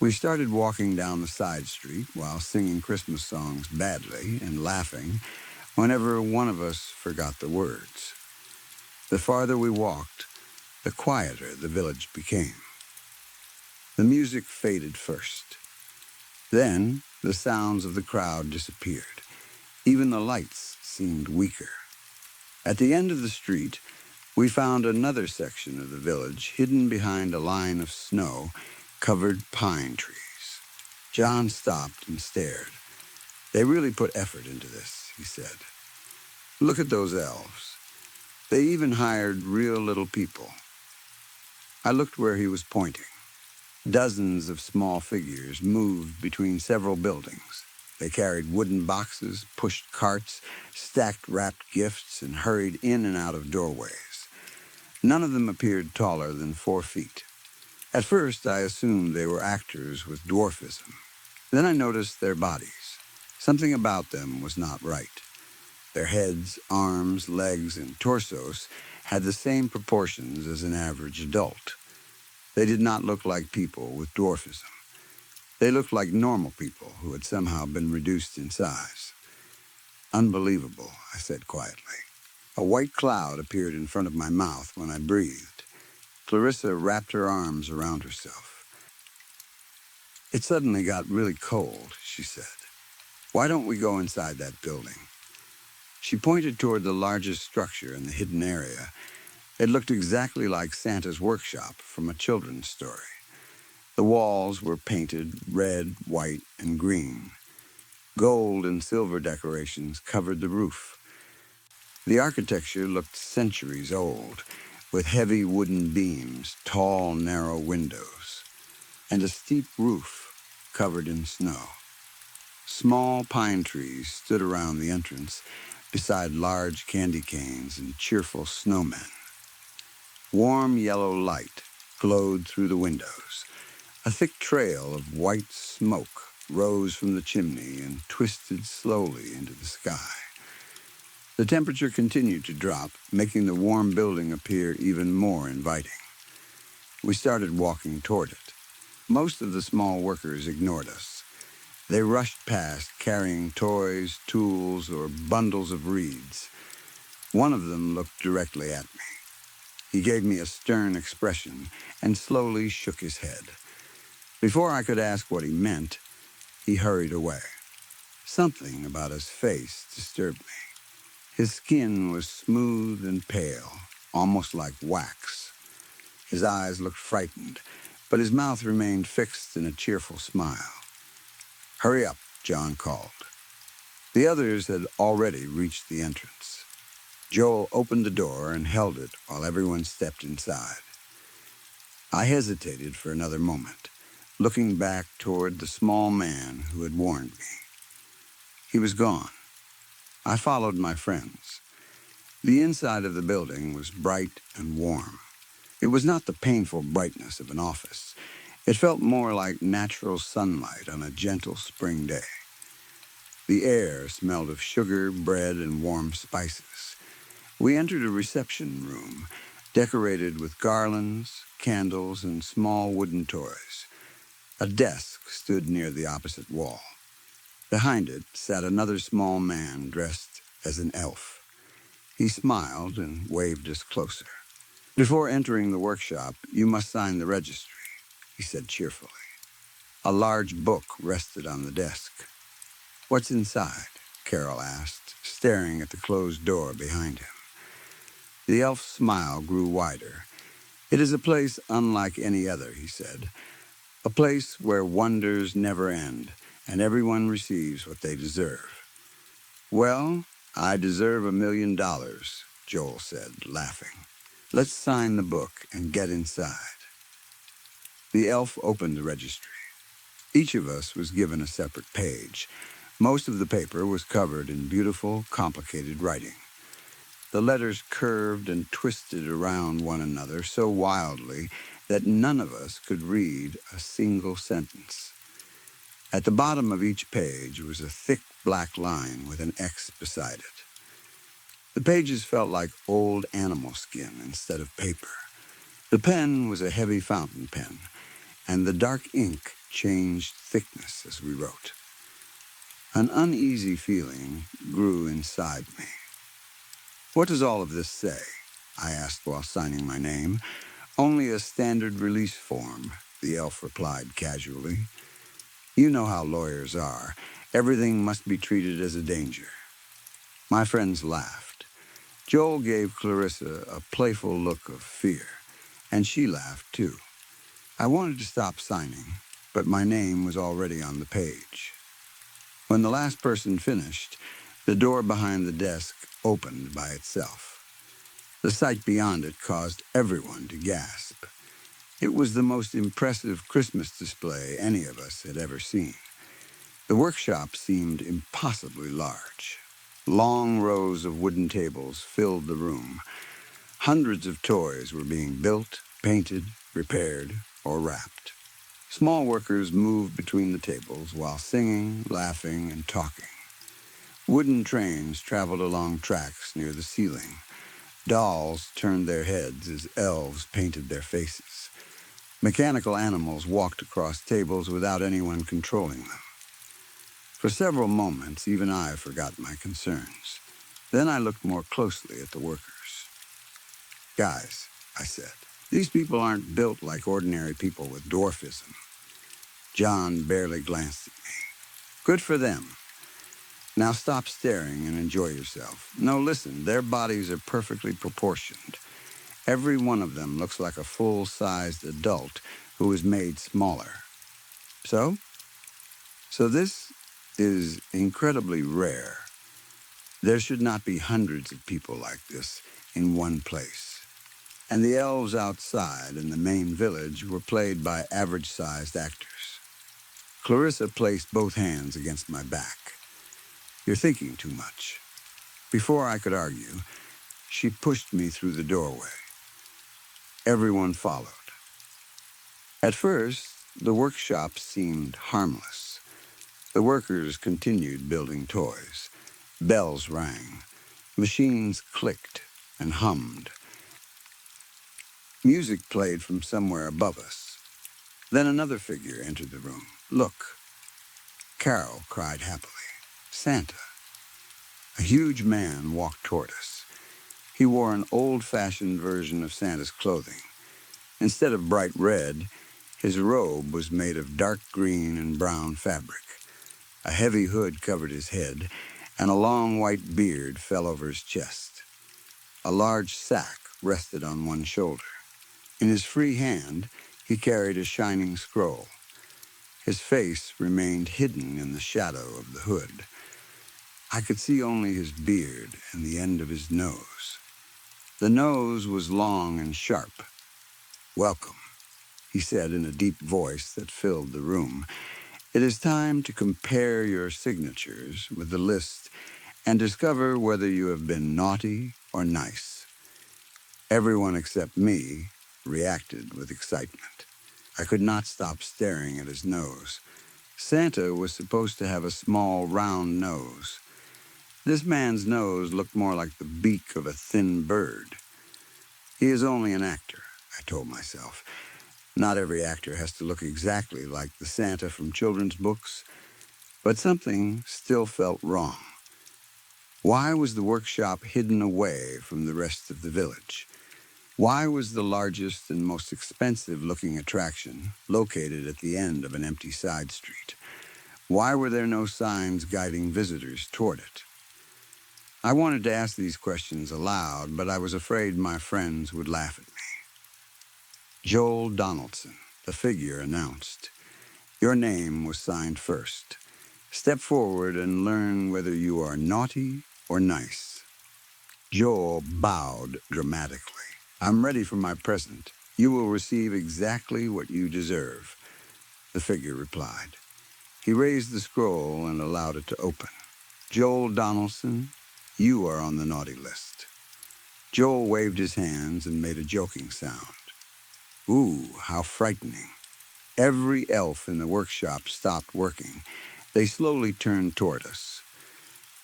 We started walking down the side street while singing Christmas songs badly and laughing whenever one of us forgot the words. The farther we walked, the quieter the village became. The music faded first. Then, the sounds of the crowd disappeared. Even the lights seemed weaker. At the end of the street, we found another section of the village hidden behind a line of snow-covered pine trees. John stopped and stared. "They really put effort into this," he said. "Look at those elves. They even hired real little people." I looked where he was pointing. Dozens of small figures moved between several buildings. They carried wooden boxes, pushed carts, stacked wrapped gifts, and hurried in and out of doorways. None of them appeared taller than 4 feet. At first, I assumed they were actors with dwarfism. Then I noticed their bodies. Something about them was not right. Their heads, arms, legs, and torsos had the same proportions as an average adult. They did not look like people with dwarfism. They looked like normal people who had somehow been reduced in size. "Unbelievable," I said quietly. A white cloud appeared in front of my mouth when I breathed. Clarissa wrapped her arms around herself. It suddenly got really cold, she said. Why don't we go inside that building? She pointed toward the largest structure in the hidden area. It looked exactly like Santa's workshop from a children's story. The walls were painted red, white, and green. Gold and silver decorations covered the roof. The architecture looked centuries old, with heavy wooden beams, tall, narrow windows, and a steep roof covered in snow. Small pine trees stood around the entrance, beside large candy canes and cheerful snowmen. Warm yellow light glowed through the windows. A thick trail of white smoke rose from the chimney and twisted slowly into the sky. The temperature continued to drop, making the warm building appear even more inviting. We started walking toward it. Most of the small workers ignored us. They rushed past, carrying toys, tools, or bundles of reeds. One of them looked directly at me. He gave me a stern expression and slowly shook his head. Before I could ask what he meant, he hurried away. Something about his face disturbed me. His skin was smooth and pale, almost like wax. His eyes looked frightened, but his mouth remained fixed in a cheerful smile. "Hurry up," John called. The others had already reached the entrance. Joel opened the door and held it while everyone stepped inside. I hesitated for another moment, looking back toward the small man who had warned me. He was gone. I followed my friends. The inside of the building was bright and warm. It was not the painful brightness of an office. It felt more like natural sunlight on a gentle spring day. The air smelled of sugar, bread, and warm spices. We entered a reception room, decorated with garlands, candles, and small wooden toys. A desk stood near the opposite wall. Behind it sat another small man dressed as an elf. He smiled and waved us closer. "Before entering the workshop, you must sign the registry," he said cheerfully. A large book rested on the desk. "What's inside?" Carol asked, staring at the closed door behind him. The elf's smile grew wider. "It is a place unlike any other," he said. "A place where wonders never end, and everyone receives what they deserve." "Well, I deserve $1,000,000, Joel said, laughing. "Let's sign the book and get inside." The elf opened the registry. Each of us was given a separate page. Most of the paper was covered in beautiful, complicated writing. The letters curved and twisted around one another so wildly that none of us could read a single sentence. At the bottom of each page was a thick black line with an X beside it. The pages felt like old animal skin instead of paper. The pen was a heavy fountain pen, and the dark ink changed thickness as we wrote. An uneasy feeling grew inside me. "What does all of this say?" I asked while signing my name. "Only a standard release form," the elf replied casually. "You know how lawyers are. Everything must be treated as a danger." My friends laughed. Joel gave Clarissa a playful look of fear, and she laughed too. I wanted to stop signing, but my name was already on the page. When the last person finished, the door behind the desk opened by itself. The sight beyond it caused everyone to gasp. It was the most impressive Christmas display any of us had ever seen. The workshop seemed impossibly large. Long rows of wooden tables filled the room. Hundreds of toys were being built, painted, repaired, or wrapped. Small workers moved between the tables while singing, laughing, and talking. Wooden trains traveled along tracks near the ceiling. Dolls turned their heads as elves painted their faces. Mechanical animals walked across tables without anyone controlling them. For several moments, even I forgot my concerns. Then I looked more closely at the workers. "Guys," I said, "these people aren't built like ordinary people with dwarfism. John barely glanced at me. Good for them. Now stop staring and enjoy yourself. No, listen, their bodies are perfectly proportioned. Every one of them looks like a full-sized adult who was made smaller. So? So this is incredibly rare. There should not be hundreds of people like this in one place. And the elves outside in the main village were played by average-sized actors. Clarissa placed both hands against my back. You're thinking too much. Before I could argue, she pushed me through the doorway. Everyone followed. At first, the workshop seemed harmless. The workers continued building toys. Bells rang. Machines clicked and hummed. Music played from somewhere above us. Then another figure entered the room. Look, Carol cried happily. Santa. A huge man walked toward us. He wore an old-fashioned version of Santa's clothing. Instead of bright red, his robe was made of dark green and brown fabric. A heavy hood covered his head, and a long white beard fell over his chest. A large sack rested on one shoulder. In his free hand, he carried a shining scroll. His face remained hidden in the shadow of the hood. I could see only his beard and the end of his nose. The nose was long and sharp. Welcome, he said in a deep voice that filled the room. It is time to compare your signatures with the list and discover whether you have been naughty or nice. Everyone except me reacted with excitement. I could not stop staring at his nose. Santa was supposed to have a small, round nose. This man's nose looked more like the beak of a thin bird. He is only an actor, I told myself. Not every actor has to look exactly like the Santa from children's books, but something still felt wrong. Why was the workshop hidden away from the rest of the village? Why was the largest and most expensive-looking attraction located at the end of an empty side street? Why were there no signs guiding visitors toward it? I wanted to ask these questions aloud, but I was afraid my friends would laugh at me. Joel Donaldson, the figure, announced. Your name was signed first. Step forward and learn whether you are naughty or nice. Joel bowed dramatically. I'm ready for my present. You will receive exactly what you deserve, the figure replied. He raised the scroll and allowed it to open. Joel Donaldson, you are on the naughty list. Joel waved his hands and made a joking sound. Ooh, how frightening. Every elf in the workshop stopped working. They slowly turned toward us.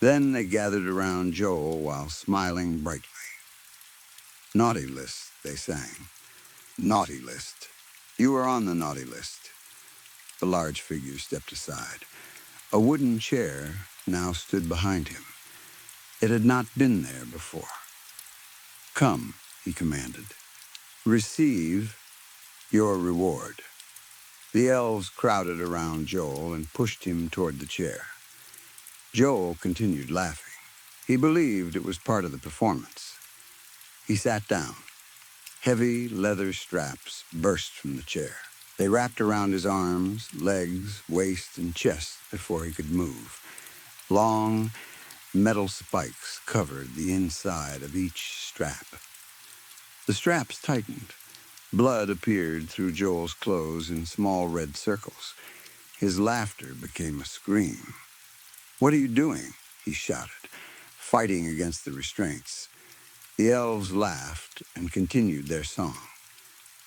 Then they gathered around Joel while smiling brightly. Naughty list, they sang. Naughty list. You are on the naughty list. The large figure stepped aside. A wooden chair now stood behind him. It had not been there before. Come, he commanded. Receive your reward. The elves crowded around Joel and pushed him toward the chair. Joel continued laughing. He believed it was part of the performance. He sat down. Heavy leather straps burst from the chair. They wrapped around his arms, legs, waist, and chest before he could move. Long, metal spikes covered the inside of each strap. The straps tightened. Blood appeared through Joel's clothes in small red circles. His laughter became a scream. What are you doing? He shouted, fighting against the restraints. The elves laughed and continued their song.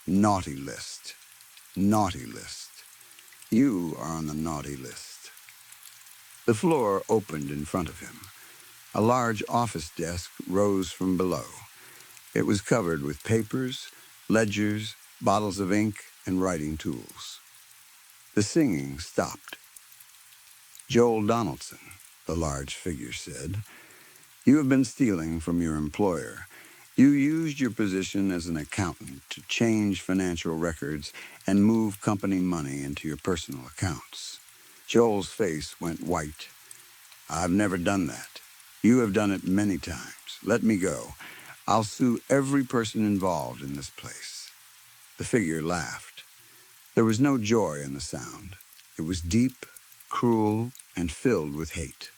Naughty list. Naughty list. You are on the naughty list. The floor opened in front of him. A large office desk rose from below. It was covered with papers, ledgers, bottles of ink, and writing tools. The singing stopped. Joel Donaldson, the large figure said, you have been stealing from your employer. You used your position as an accountant to change financial records and move company money into your personal accounts. Joel's face went white. I've never done that. You have done it many times. Let me go. I'll sue every person involved in this place. The figure laughed. There was no joy in the sound. It was deep, cruel, and filled with hate.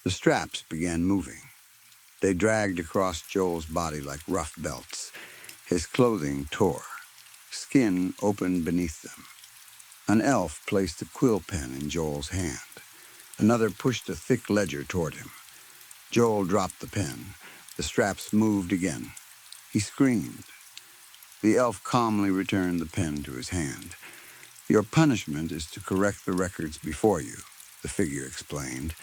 The straps began moving. They dragged across Joel's body like rough belts. His clothing tore. Skin opened beneath them. An elf placed a quill pen in Joel's hand. Another pushed a thick ledger toward him. Joel dropped the pen. The straps moved again. He screamed. The elf calmly returned the pen to his hand. Your punishment is to correct the records before you, the figure explained.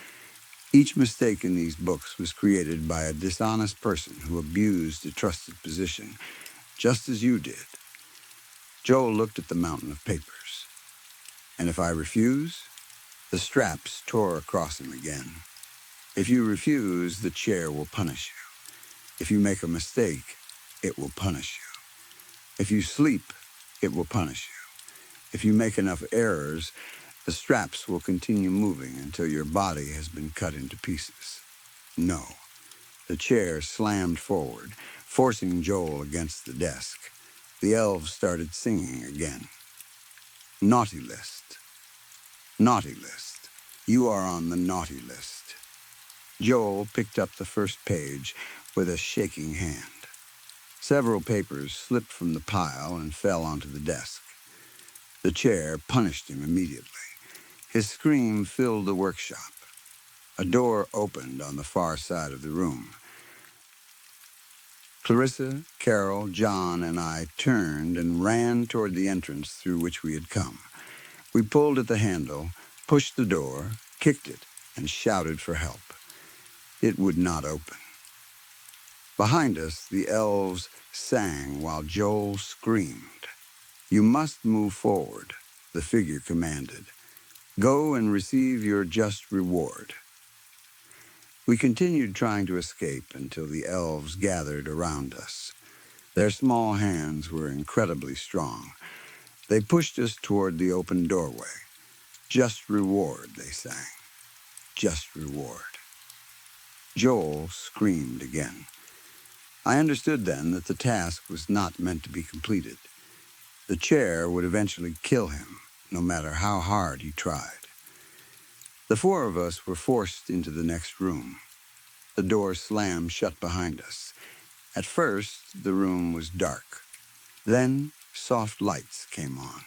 Each mistake in these books was created by a dishonest person who abused a trusted position, just as you did. Joel looked at the mountain of papers. And if I refuse? The straps tore across him again. If you refuse, the chair will punish you. If you make a mistake, it will punish you. If you sleep, it will punish you. If you make enough errors, the straps will continue moving until your body has been cut into pieces. No. The chair slammed forward, forcing Joel against the desk. The elves started singing again. Naughty list. Naughty list. You are on the naughty list. Joel picked up the first page with a shaking hand. Several papers slipped from the pile and fell onto the desk. The chair punished him immediately. His scream filled the workshop. A door opened on the far side of the room. Clarissa, Carol, John, and I turned and ran toward the entrance through which we had come. We pulled at the handle, pushed the door, kicked it, and shouted for help. It would not open. Behind us, the elves sang while Joel screamed. You must move forward, the figure commanded. Go and receive your just reward. We continued trying to escape until the elves gathered around us. Their small hands were incredibly strong. They pushed us toward the open doorway. Just reward, they sang. Just reward. Joel screamed again. I understood then that the task was not meant to be completed. The chair would eventually kill him, no matter how hard he tried. The four of us were forced into the next room. The door slammed shut behind us. At first, the room was dark. Then, soft lights came on.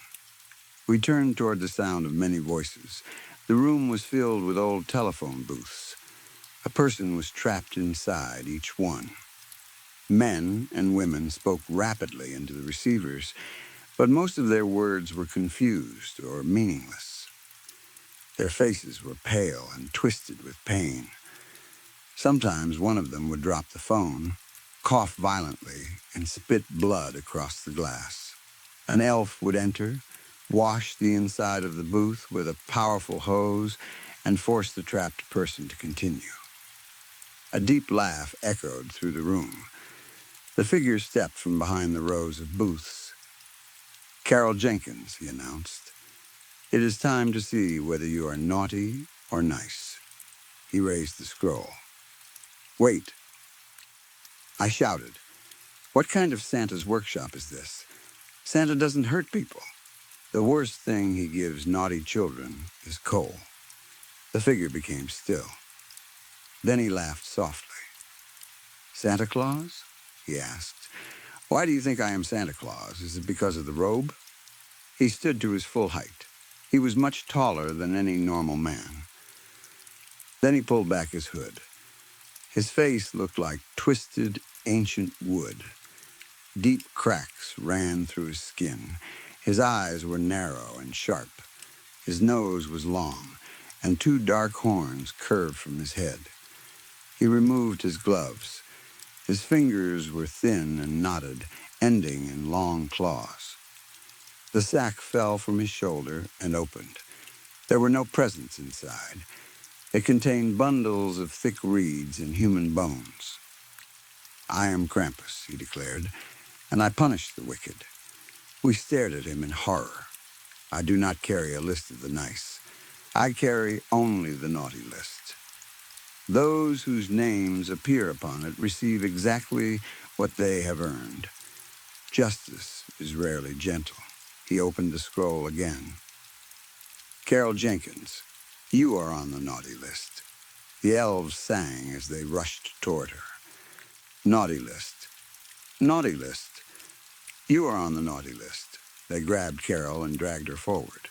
We turned toward the sound of many voices. The room was filled with old telephone booths. A person was trapped inside each one. Men and women spoke rapidly into the receivers, but most of their words were confused or meaningless. Their faces were pale and twisted with pain. Sometimes one of them would drop the phone, cough violently, and spit blood across the glass. An elf would enter, wash the inside of the booth with a powerful hose, and force the trapped person to continue. A deep laugh echoed through the room. The figure stepped from behind the rows of booths. Carol Jenkins, he announced. It is time to see whether you are naughty or nice. He raised the scroll. Wait. I shouted. What kind of Santa's workshop is this? Santa doesn't hurt people. The worst thing he gives naughty children is coal. The figure became still. Then he laughed softly. Santa Claus? He asked. Why do you think I am Santa Claus? Is it because of the robe? He stood to his full height. He was much taller than any normal man. Then he pulled back his hood. His face looked like twisted, ancient wood. Deep cracks ran through his skin. His eyes were narrow and sharp. His nose was long, and two dark horns curved from his head. He removed his gloves. His fingers were thin and knotted, ending in long claws. The sack fell from his shoulder and opened. There were no presents inside. It contained bundles of thick reeds and human bones. I am Krampus, he declared, and I punish the wicked. We stared at him in horror. I do not carry a list of the nice. I carry only the naughty list. Those whose names appear upon it receive exactly what they have earned. Justice is rarely gentle. He opened the scroll again. Carol Jenkins, you are on the naughty list. The elves sang as they rushed toward her. Naughty list. Naughty list. You are on the naughty list. They grabbed Carol and dragged her forward.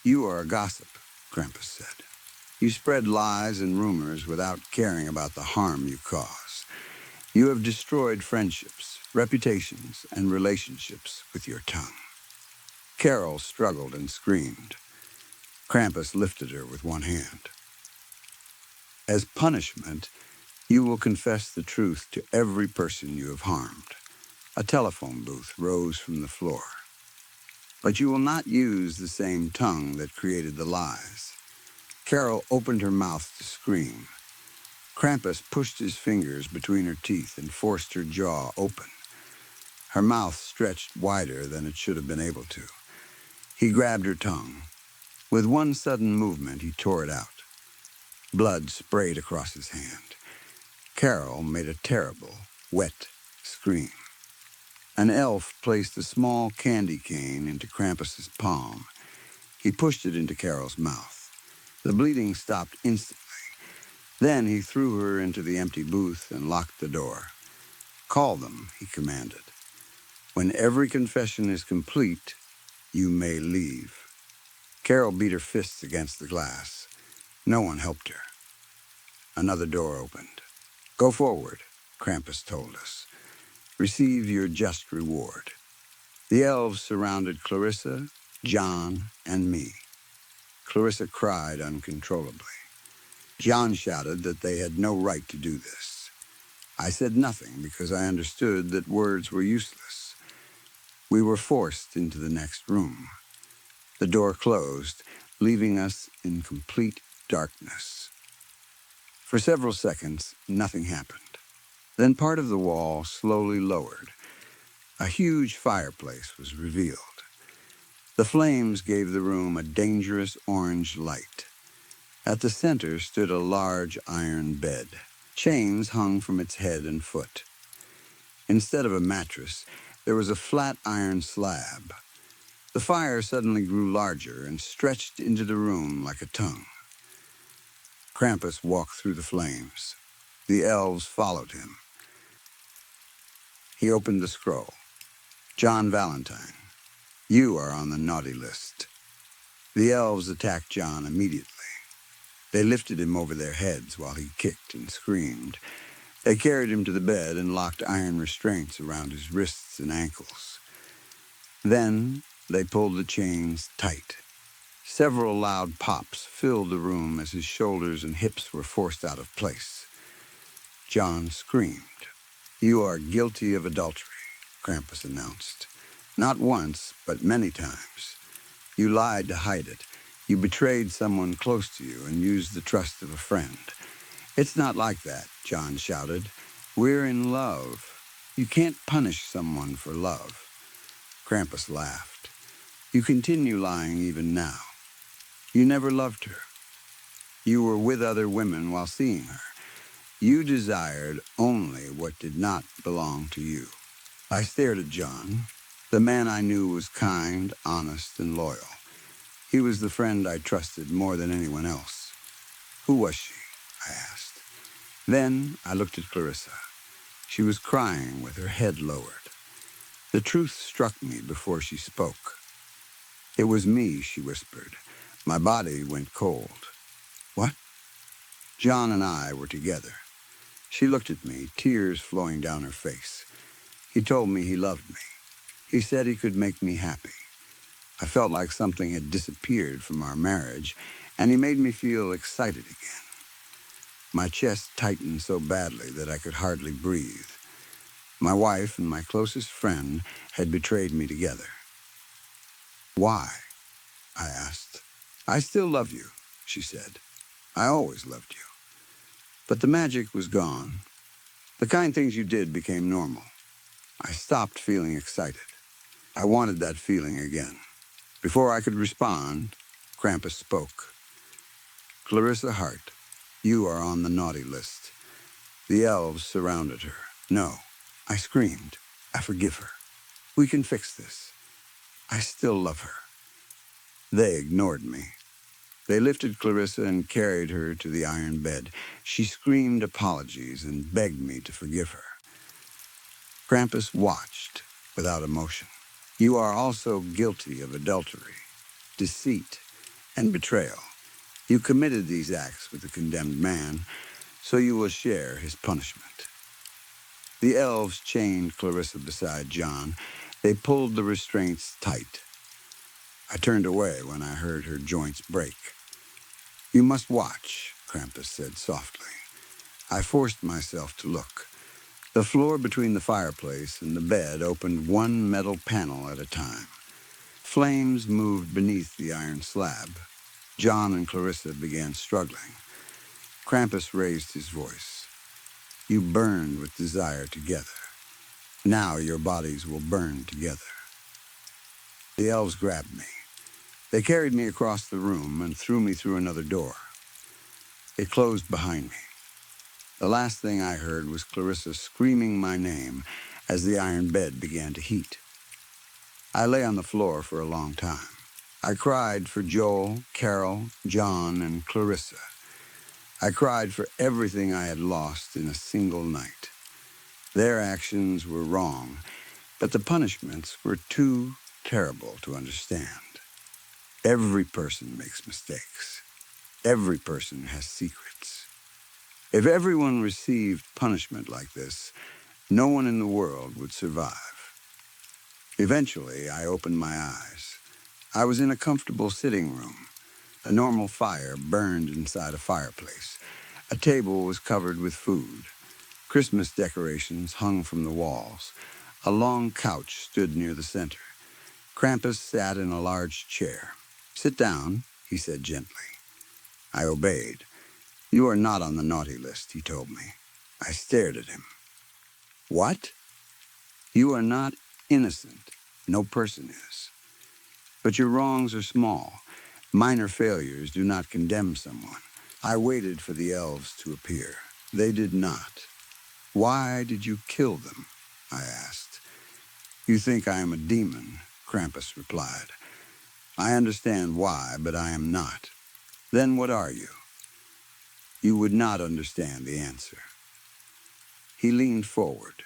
You are a gossip, Krampus said. You spread lies and rumors without caring about the harm you cause. You have destroyed friendships, reputations, and relationships with your tongue. Carol struggled and screamed. Krampus lifted her with one hand. As punishment, you will confess the truth to every person you have harmed. A telephone booth rose from the floor. But you will not use the same tongue that created the lies. Carol opened her mouth to scream. Krampus pushed his fingers between her teeth and forced her jaw open. Her mouth stretched wider than it should have been able to. He grabbed her tongue. With one sudden movement, he tore it out. Blood sprayed across his hand. Carol made a terrible, wet scream. An elf placed a small candy cane into Krampus's palm. He pushed it into Carol's mouth. The bleeding stopped instantly. Then he threw her into the empty booth and locked the door. Call them, he commanded. When every confession is complete, you may leave. Carol beat her fists against the glass. No one helped her. Another door opened. Go forward, Krampus told us. Receive your just reward. The elves surrounded Clarissa, John, and me. Clarissa cried uncontrollably. John shouted that they had no right to do this. I said nothing because I understood that words were useless. We were forced into the next room. The door closed, leaving us in complete darkness. For several seconds, nothing happened. Then part of the wall slowly lowered. A huge fireplace was revealed. The flames gave the room a dangerous orange light. At the center stood a large iron bed. Chains hung from its head and foot. Instead of a mattress, there was a flat iron slab. The fire suddenly grew larger and stretched into the room like a tongue. Krampus walked through the flames. The elves followed him. He opened the scroll. John Valentine, you are on the naughty list. The elves attacked John immediately. They lifted him over their heads while he kicked and screamed. They carried him to the bed and locked iron restraints around his wrists and ankles. Then they pulled the chains tight. Several loud pops filled the room as his shoulders and hips were forced out of place. John screamed. You are guilty of adultery, Krampus announced. Not once, but many times. You lied to hide it. You betrayed someone close to you and used the trust of a friend. It's not like that, John shouted. We're in love. You can't punish someone for love. Krampus laughed. You continue lying even now. You never loved her. You were with other women while seeing her. You desired only what did not belong to you. I stared at John. The man I knew was kind, honest, and loyal. He was the friend I trusted more than anyone else. Who was she? I asked. Then I looked at Clarissa. She was crying with her head lowered. The truth struck me before she spoke. It was me, she whispered. My body went cold. What? John and I were together. She looked at me, tears flowing down her face. He told me he loved me. He said he could make me happy. I felt like something had disappeared from our marriage, and he made me feel excited again. My chest tightened so badly that I could hardly breathe. My wife and my closest friend had betrayed me together. Why? I asked. I still love you, she said. I always loved you. But the magic was gone. The The kind things you did became normal. I stopped feeling excited. I wanted that feeling again. Before I could respond, Krampus spoke. Clarissa Hart, you are on the naughty list. The elves surrounded her. No, I screamed. I forgive her. We can fix this. I still love her. They ignored me. They lifted Clarissa and carried her to the iron bed. She screamed apologies and begged me to forgive her. Krampus watched without emotion. You are also guilty of adultery, deceit, and betrayal. You committed these acts with the condemned man, so you will share his punishment. The elves chained Clarissa beside John. They pulled the restraints tight. I turned away when I heard her joints break. You must watch, Krampus said softly. I forced myself to look. The floor between the fireplace and the bed opened one metal panel at a time. Flames moved beneath the iron slab. John and Clarissa began struggling. Krampus raised his voice. You burned with desire together. Now your bodies will burn together. The elves grabbed me. They carried me across the room and threw me through another door. It closed behind me. The last thing I heard was Clarissa screaming my name as the iron bed began to heat. I lay on the floor for a long time. I cried for Joel, Carol, John, and Clarissa. I cried for everything I had lost in a single night. Their actions were wrong, but the punishments were too terrible to understand. Every person makes mistakes. Every person has secrets. If everyone received punishment like this, no one in the world would survive. Eventually, I opened my eyes. I was in a comfortable sitting room. A normal fire burned inside a fireplace. A table was covered with food. Christmas decorations hung from the walls. A long couch stood near the center. Krampus sat in a large chair. Sit down, he said gently. I obeyed. You are not on the naughty list, he told me. I stared at him. What? You are not innocent. No person is. But your wrongs are small. Minor failures do not condemn someone. I waited for the elves to appear. They did not. Why did you kill them? I asked. You think I am a demon, Krampus replied. I understand why, but I am not. Then what are you? You would not understand the answer. He leaned forward.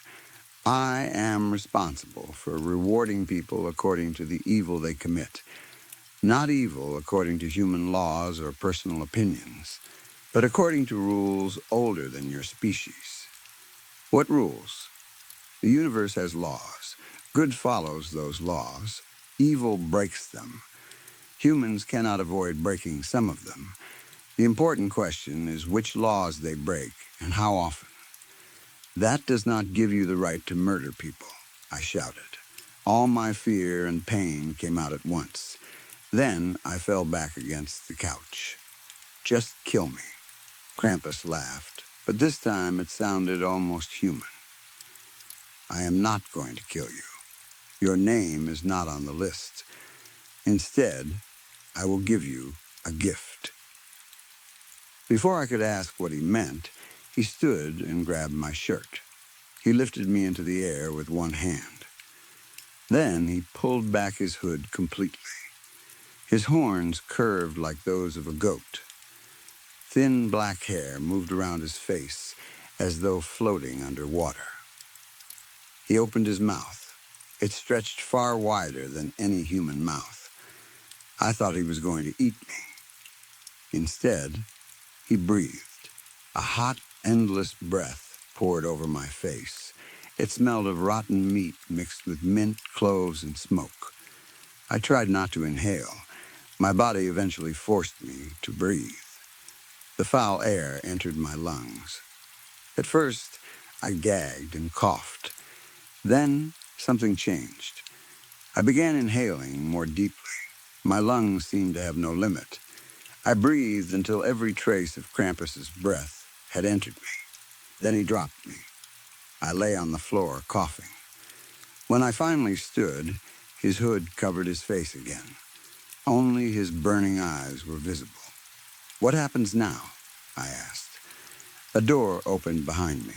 I am responsible for rewarding people according to the evil they commit. Not evil according to human laws or personal opinions, but according to rules older than your species. What rules? The universe has laws. Good follows those laws. Evil breaks them. Humans cannot avoid breaking some of them. The important question is which laws they break and how often. That does not give you the right to murder people, I shouted. All my fear and pain came out at once. Then I fell back against the couch. Just kill me. Krampus laughed, but this time it sounded almost human. I am not going to kill you. Your name is not on the list. Instead, I will give you a gift. Before I could ask what he meant, he stood and grabbed my shirt. He lifted me into the air with one hand. Then he pulled back his hood completely. His horns curved like those of a goat. Thin black hair moved around his face as though floating under water. He opened his mouth. It stretched far wider than any human mouth. I thought he was going to eat me. Instead, he breathed. A hot, endless breath poured over my face. It smelled of rotten meat mixed with mint, cloves, and smoke. I tried not to inhale. My body eventually forced me to breathe. The foul air entered my lungs. At first, I gagged and coughed. Then, something changed. I began inhaling more deeply. My lungs seemed to have no limit. I breathed until every trace of Krampus's breath had entered me. Then he dropped me. I lay on the floor, coughing. When I finally stood, his hood covered his face again. Only his burning eyes were visible. "What happens now?" I asked. A door opened behind me.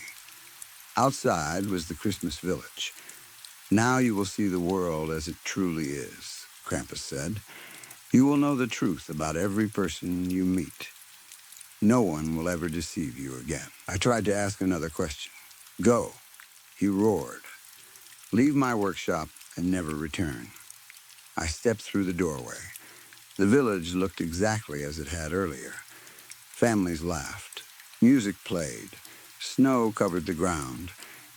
Outside was the Christmas village. "Now you will see the world as it truly is," Krampus said. "You will know the truth about every person you meet. No one will ever deceive you again." I tried to ask another question. "Go," he roared. "Leave my workshop and never return." I stepped through the doorway. The village looked exactly as it had earlier. Families laughed. Music played. Snow covered the ground.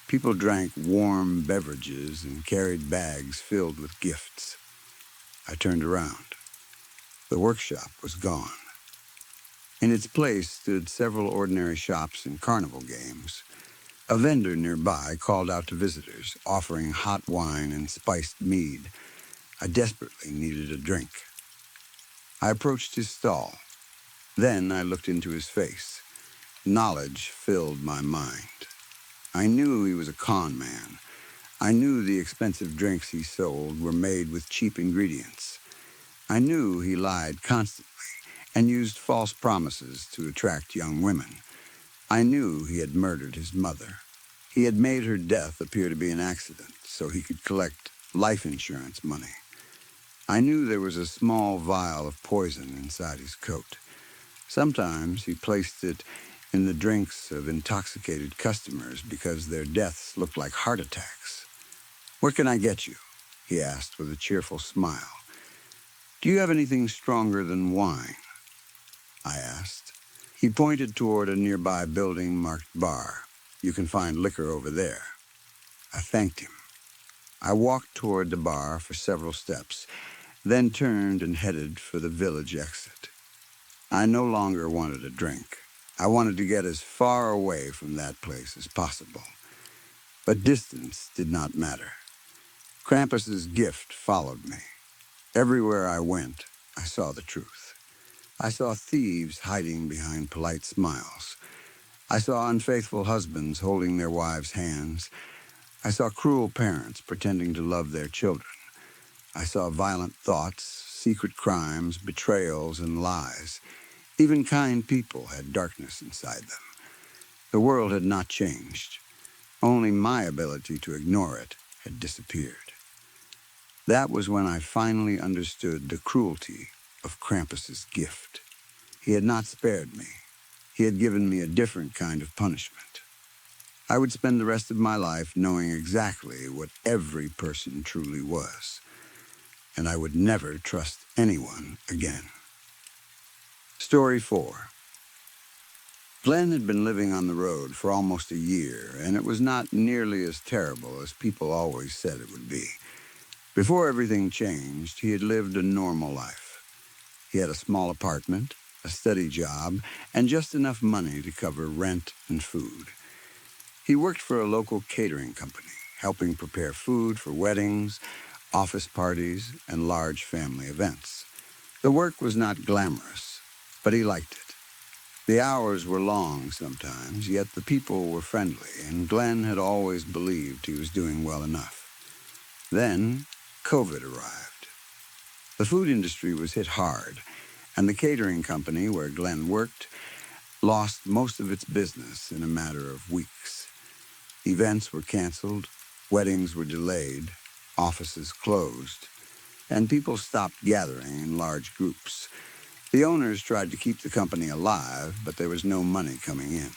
People drank warm beverages and carried bags filled with gifts. I turned around. The workshop was gone. In its place stood several ordinary shops and carnival games. A vendor nearby called out to visitors, offering hot wine and spiced mead. I desperately needed a drink. I approached his stall. Then I looked into his face. Knowledge filled my mind. I knew he was a con man. I knew the expensive drinks he sold were made with cheap ingredients. I knew he lied constantly and used false promises to attract young women. I knew he had murdered his mother. He had made her death appear to be an accident so he could collect life insurance money. I knew there was a small vial of poison inside his coat. Sometimes he placed it in the drinks of intoxicated customers because their deaths looked like heart attacks. "What can I get you?" he asked with a cheerful smile. "Do you have anything stronger than wine?" I asked. He pointed toward a nearby building marked bar. "You can find liquor over there." I thanked him. I walked toward the bar for several steps, then turned and headed for the village exit. I no longer wanted a drink. I wanted to get as far away from that place as possible. But distance did not matter. Krampus's gift followed me. Everywhere I went, I saw the truth. I saw thieves hiding behind polite smiles. I saw unfaithful husbands holding their wives' hands. I saw cruel parents pretending to love their children. I saw violent thoughts, secret crimes, betrayals, and lies. Even kind people had darkness inside them. The world had not changed. Only my ability to ignore it had disappeared. That was when I finally understood the cruelty of Krampus's gift. He had not spared me. He had given me a different kind of punishment. I would spend the rest of my life knowing exactly what every person truly was, and I would never trust anyone again. Story 4. Glenn had been living on the road for almost a year, and it was not nearly as terrible as people always said it would be. Before everything changed, he had lived a normal life. He had a small apartment, a steady job, and just enough money to cover rent and food. He worked for a local catering company, helping prepare food for weddings, office parties, and large family events. The work was not glamorous, but he liked it. The hours were long sometimes, yet the people were friendly, and Glenn had always believed he was doing well enough. Then, COVID arrived. The food industry was hit hard, and the catering company where Glenn worked lost most of its business in a matter of weeks. Events were canceled, weddings were delayed, offices closed, and people stopped gathering in large groups. The owners tried to keep the company alive, but there was no money coming in.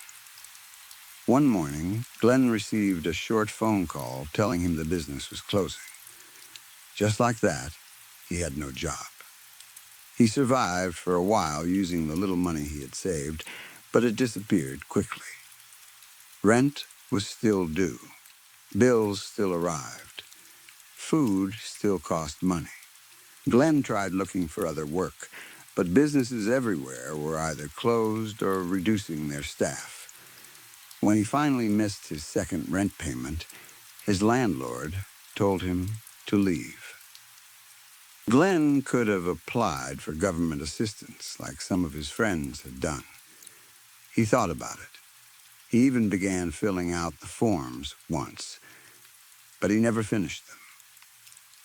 One morning, Glenn received a short phone call telling him the business was closing. Just like that, he had no job. He survived for a while using the little money he had saved, but it disappeared quickly. Rent was still due. Bills still arrived. Food still cost money. Glenn tried looking for other work, but businesses everywhere were either closed or reducing their staff. When he finally missed his second rent payment, his landlord told him to leave. Glenn could have applied for government assistance like some of his friends had done. He thought about it. He even began filling out the forms once, but he never finished them.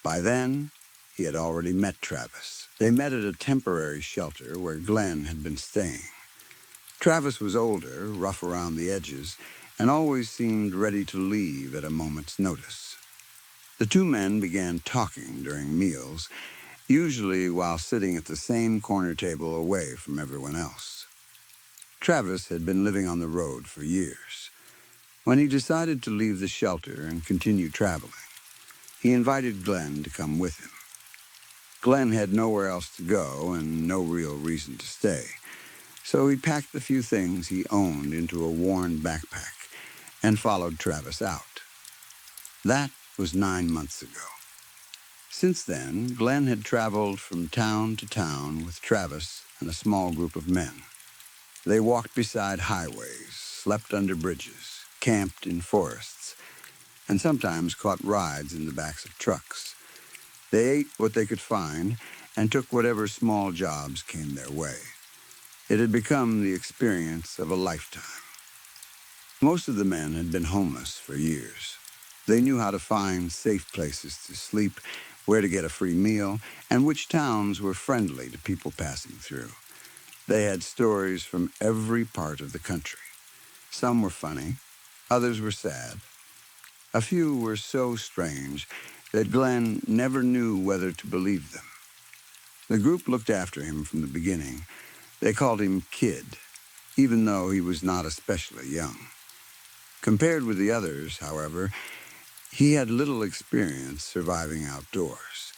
By then, he had already met Travis. They met at a temporary shelter where Glenn had been staying. Travis was older, rough around the edges, and always seemed ready to leave at a moment's notice. The two men began talking during meals, usually while sitting at the same corner table away from everyone else. Travis had been living on the road for years. When he decided to leave the shelter and continue traveling, he invited Glenn to come with him. Glenn had nowhere else to go and no real reason to stay, so he packed the few things he owned into a worn backpack and followed Travis out. That was 9 months ago. Since then, Glenn had traveled from town to town with Travis and a small group of men. They walked beside highways, slept under bridges, camped in forests, and sometimes caught rides in the backs of trucks. They ate what they could find and took whatever small jobs came their way. It had become the experience of a lifetime. Most of the men had been homeless for years. They knew how to find safe places to sleep, where to get a free meal, and which towns were friendly to people passing through. They had stories from every part of the country. Some were funny, others were sad. A few were so strange that Glenn never knew whether to believe them. The group looked after him from the beginning. They called him Kid, even though he was not especially young. Compared with the others, however, he had little experience surviving outdoors.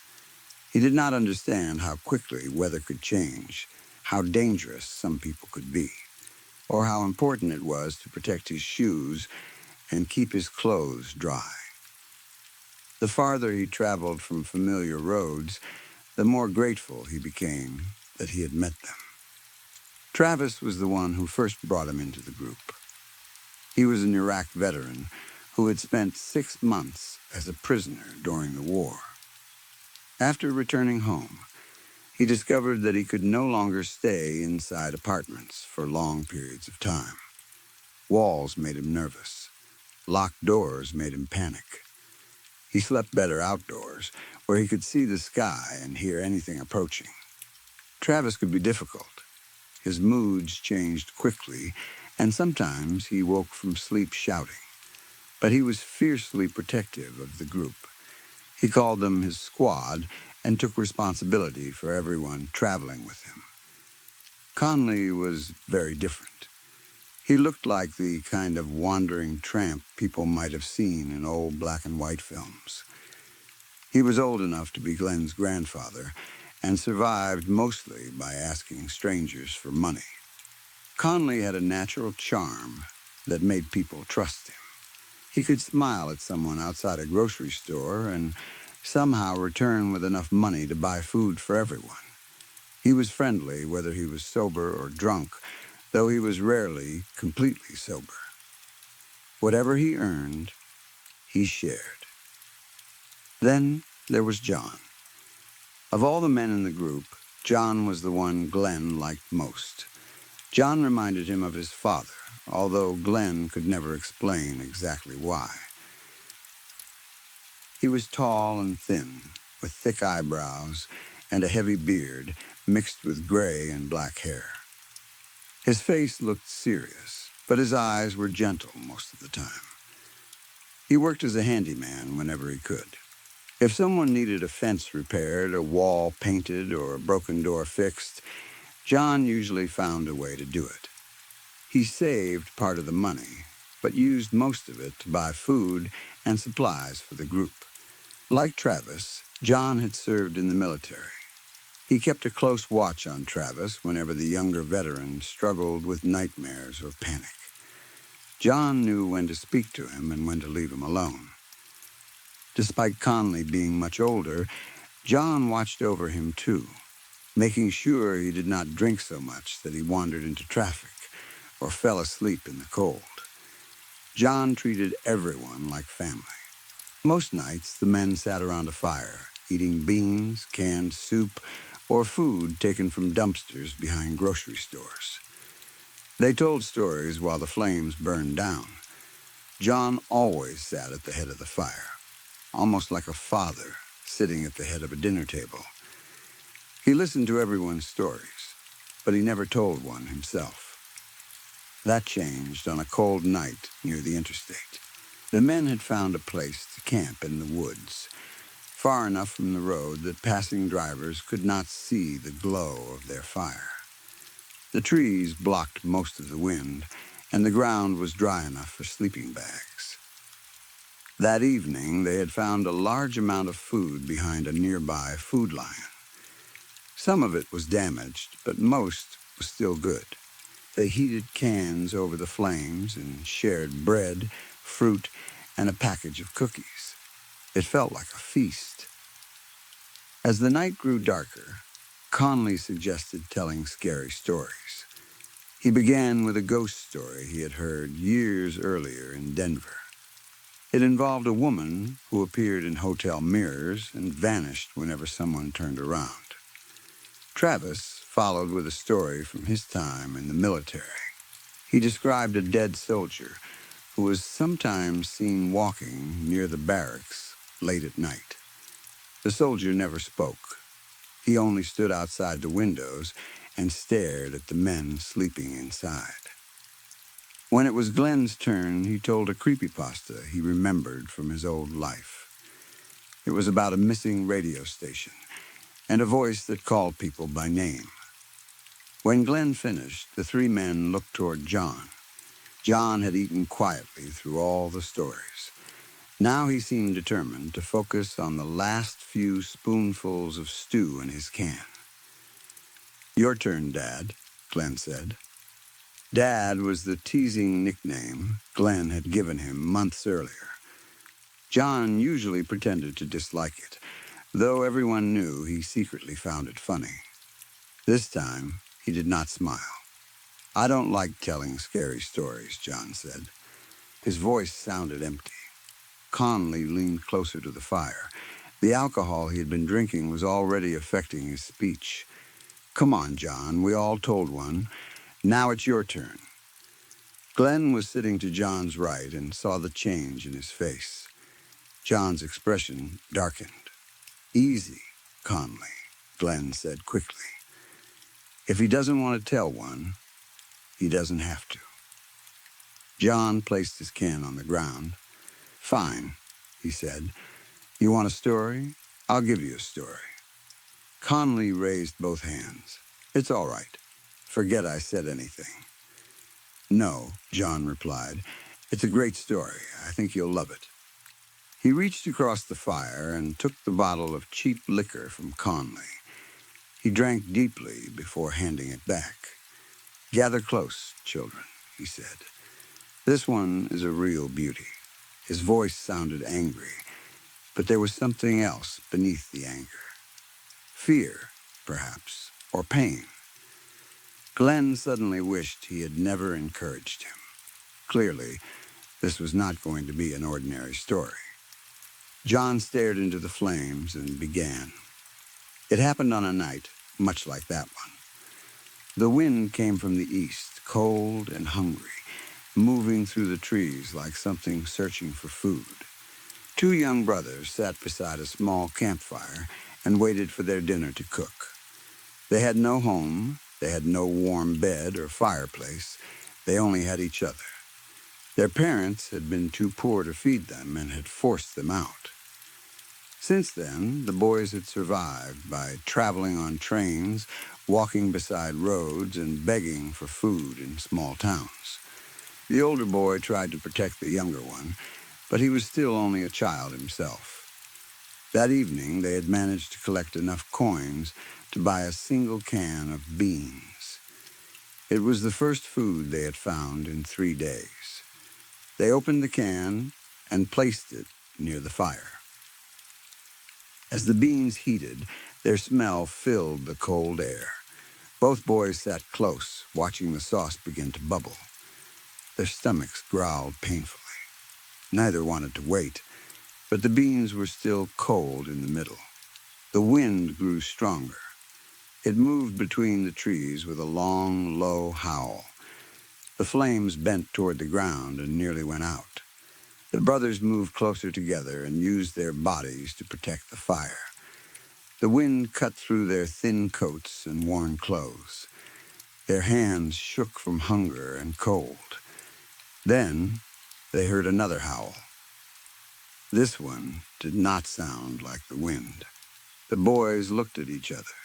He did not understand how quickly weather could change, how dangerous some people could be, or how important it was to protect his shoes and keep his clothes dry. The farther he traveled from familiar roads, the more grateful he became that he had met them. Travis was the one who first brought him into the group. He was an Iraq veteran who had spent 6 months as a prisoner during the war. After returning home, he discovered that he could no longer stay inside apartments for long periods of time. Walls made him nervous. Locked doors made him panic. He slept better outdoors, where he could see the sky and hear anything approaching. Travis could be difficult. His moods changed quickly, and sometimes he woke from sleep shouting. But he was fiercely protective of the group. He called them his squad and took responsibility for everyone traveling with him. Conley was very different. He looked like the kind of wandering tramp people might have seen in old black and white films. He was old enough to be Glenn's grandfather and survived mostly by asking strangers for money. Conley had a natural charm that made people trust him. He could smile at someone outside a grocery store and somehow return with enough money to buy food for everyone. He was friendly whether he was sober or drunk, though he was rarely completely sober. Whatever he earned, he shared. Then there was John. Of all the men in the group, John was the one Glenn liked most. John reminded him of his father, although Glenn could never explain exactly why. He was tall and thin, with thick eyebrows and a heavy beard mixed with gray and black hair. His face looked serious, but his eyes were gentle most of the time. He worked as a handyman whenever he could. If someone needed a fence repaired, a wall painted, or a broken door fixed, John usually found a way to do it. He saved part of the money, but used most of it to buy food and supplies for the group. Like Travis, John had served in the military. He kept a close watch on Travis whenever the younger veteran struggled with nightmares or panic. John knew when to speak to him and when to leave him alone. Despite Conley being much older, John watched over him too, making sure he did not drink so much that he wandered into traffic or fell asleep in the cold. John treated everyone like family. Most nights, the men sat around a fire, eating beans, canned soup, or food taken from dumpsters behind grocery stores. They told stories while the flames burned down. John always sat at the head of the fire, almost like a father sitting at the head of a dinner table. He listened to everyone's stories, but he never told one himself. That changed on a cold night near the interstate. The men had found a place to camp in the woods, far enough from the road that passing drivers could not see the glow of their fire. The trees blocked most of the wind, and the ground was dry enough for sleeping bags. That evening, they had found a large amount of food behind a nearby food lion. Some of it was damaged, but most was still good. They heated cans over the flames and shared bread, fruit, and a package of cookies. It felt like a feast. As the night grew darker, Conley suggested telling scary stories. He began with a ghost story he had heard years earlier in Denver. It involved a woman who appeared in hotel mirrors and vanished whenever someone turned around. Travis followed with a story from his time in the military. He described a dead soldier who was sometimes seen walking near the barracks late at night. The soldier never spoke. He only stood outside the windows and stared at the men sleeping inside. When it was Glenn's turn, he told a creepypasta he remembered from his old life. It was about a missing radio station and a voice that called people by name. When Glenn finished, the three men looked toward John. John had eaten quietly through all the stories. Now he seemed determined to focus on the last few spoonfuls of stew in his can. "Your turn, Dad," Glenn said. Dad was the teasing nickname Glenn had given him months earlier. John usually pretended to dislike it, though everyone knew he secretly found it funny. This time, he did not smile. "I don't like telling scary stories," John said. His voice sounded empty. Conley leaned closer to the fire. The alcohol he had been drinking was already affecting his speech. "Come on, John, we all told one. Now it's your turn." Glenn was sitting to John's right and saw the change in his face. John's expression darkened. "Easy, Conley," Glenn said quickly. "If he doesn't want to tell one, he doesn't have to." John placed his can on the ground. "Fine," he said. "You want a story? I'll give you a story." Conley raised both hands. "It's all right. Forget I said anything." "No," John replied. "It's a great story. I think you'll love it." He reached across the fire and took the bottle of cheap liquor from Conley. He drank deeply before handing it back. "Gather close, children," he said. "This one is a real beauty." His voice sounded angry, but there was something else beneath the anger. Fear, perhaps, or pain. Glenn suddenly wished he had never encouraged him. Clearly, this was not going to be an ordinary story. John stared into the flames and began. It happened on a night much like that one. The wind came from the east, cold and hungry, moving through the trees like something searching for food. Two young brothers sat beside a small campfire and waited for their dinner to cook. They had no home, they had no warm bed or fireplace, they only had each other. Their parents had been too poor to feed them and had forced them out. Since then, the boys had survived by traveling on trains, walking beside roads, and begging for food in small towns. The older boy tried to protect the younger one, but he was still only a child himself. That evening, they had managed to collect enough coins to buy a single can of beans. It was the first food they had found in 3 days. They opened the can and placed it near the fire. As the beans heated, their smell filled the cold air. Both boys sat close, watching the sauce begin to bubble. Their stomachs growled painfully. Neither wanted to wait, but the beans were still cold in the middle. The wind grew stronger. It moved between the trees with a long, low howl. The flames bent toward the ground and nearly went out. The brothers moved closer together and used their bodies to protect the fire. The wind cut through their thin coats and worn clothes. Their hands shook from hunger and cold. Then they heard another howl. This one did not sound like the wind. The boys looked at each other.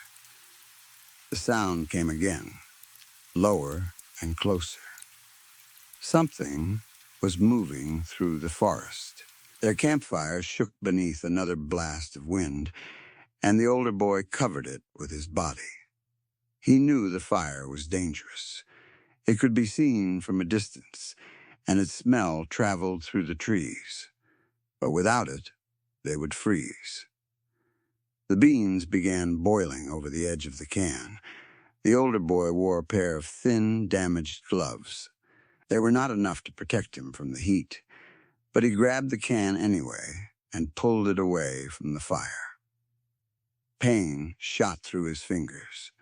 The sound came again, lower and closer. Something was moving through the forest. Their campfire shook beneath another blast of wind, and the older boy covered it with his body. He knew the fire was dangerous. It could be seen from a distance, and its smell traveled through the trees. But without it, they would freeze. The beans began boiling over the edge of the can. The older boy wore a pair of thin, damaged gloves. They were not enough to protect him from the heat, but he grabbed the can anyway and pulled it away from the fire. Pain shot through his fingers.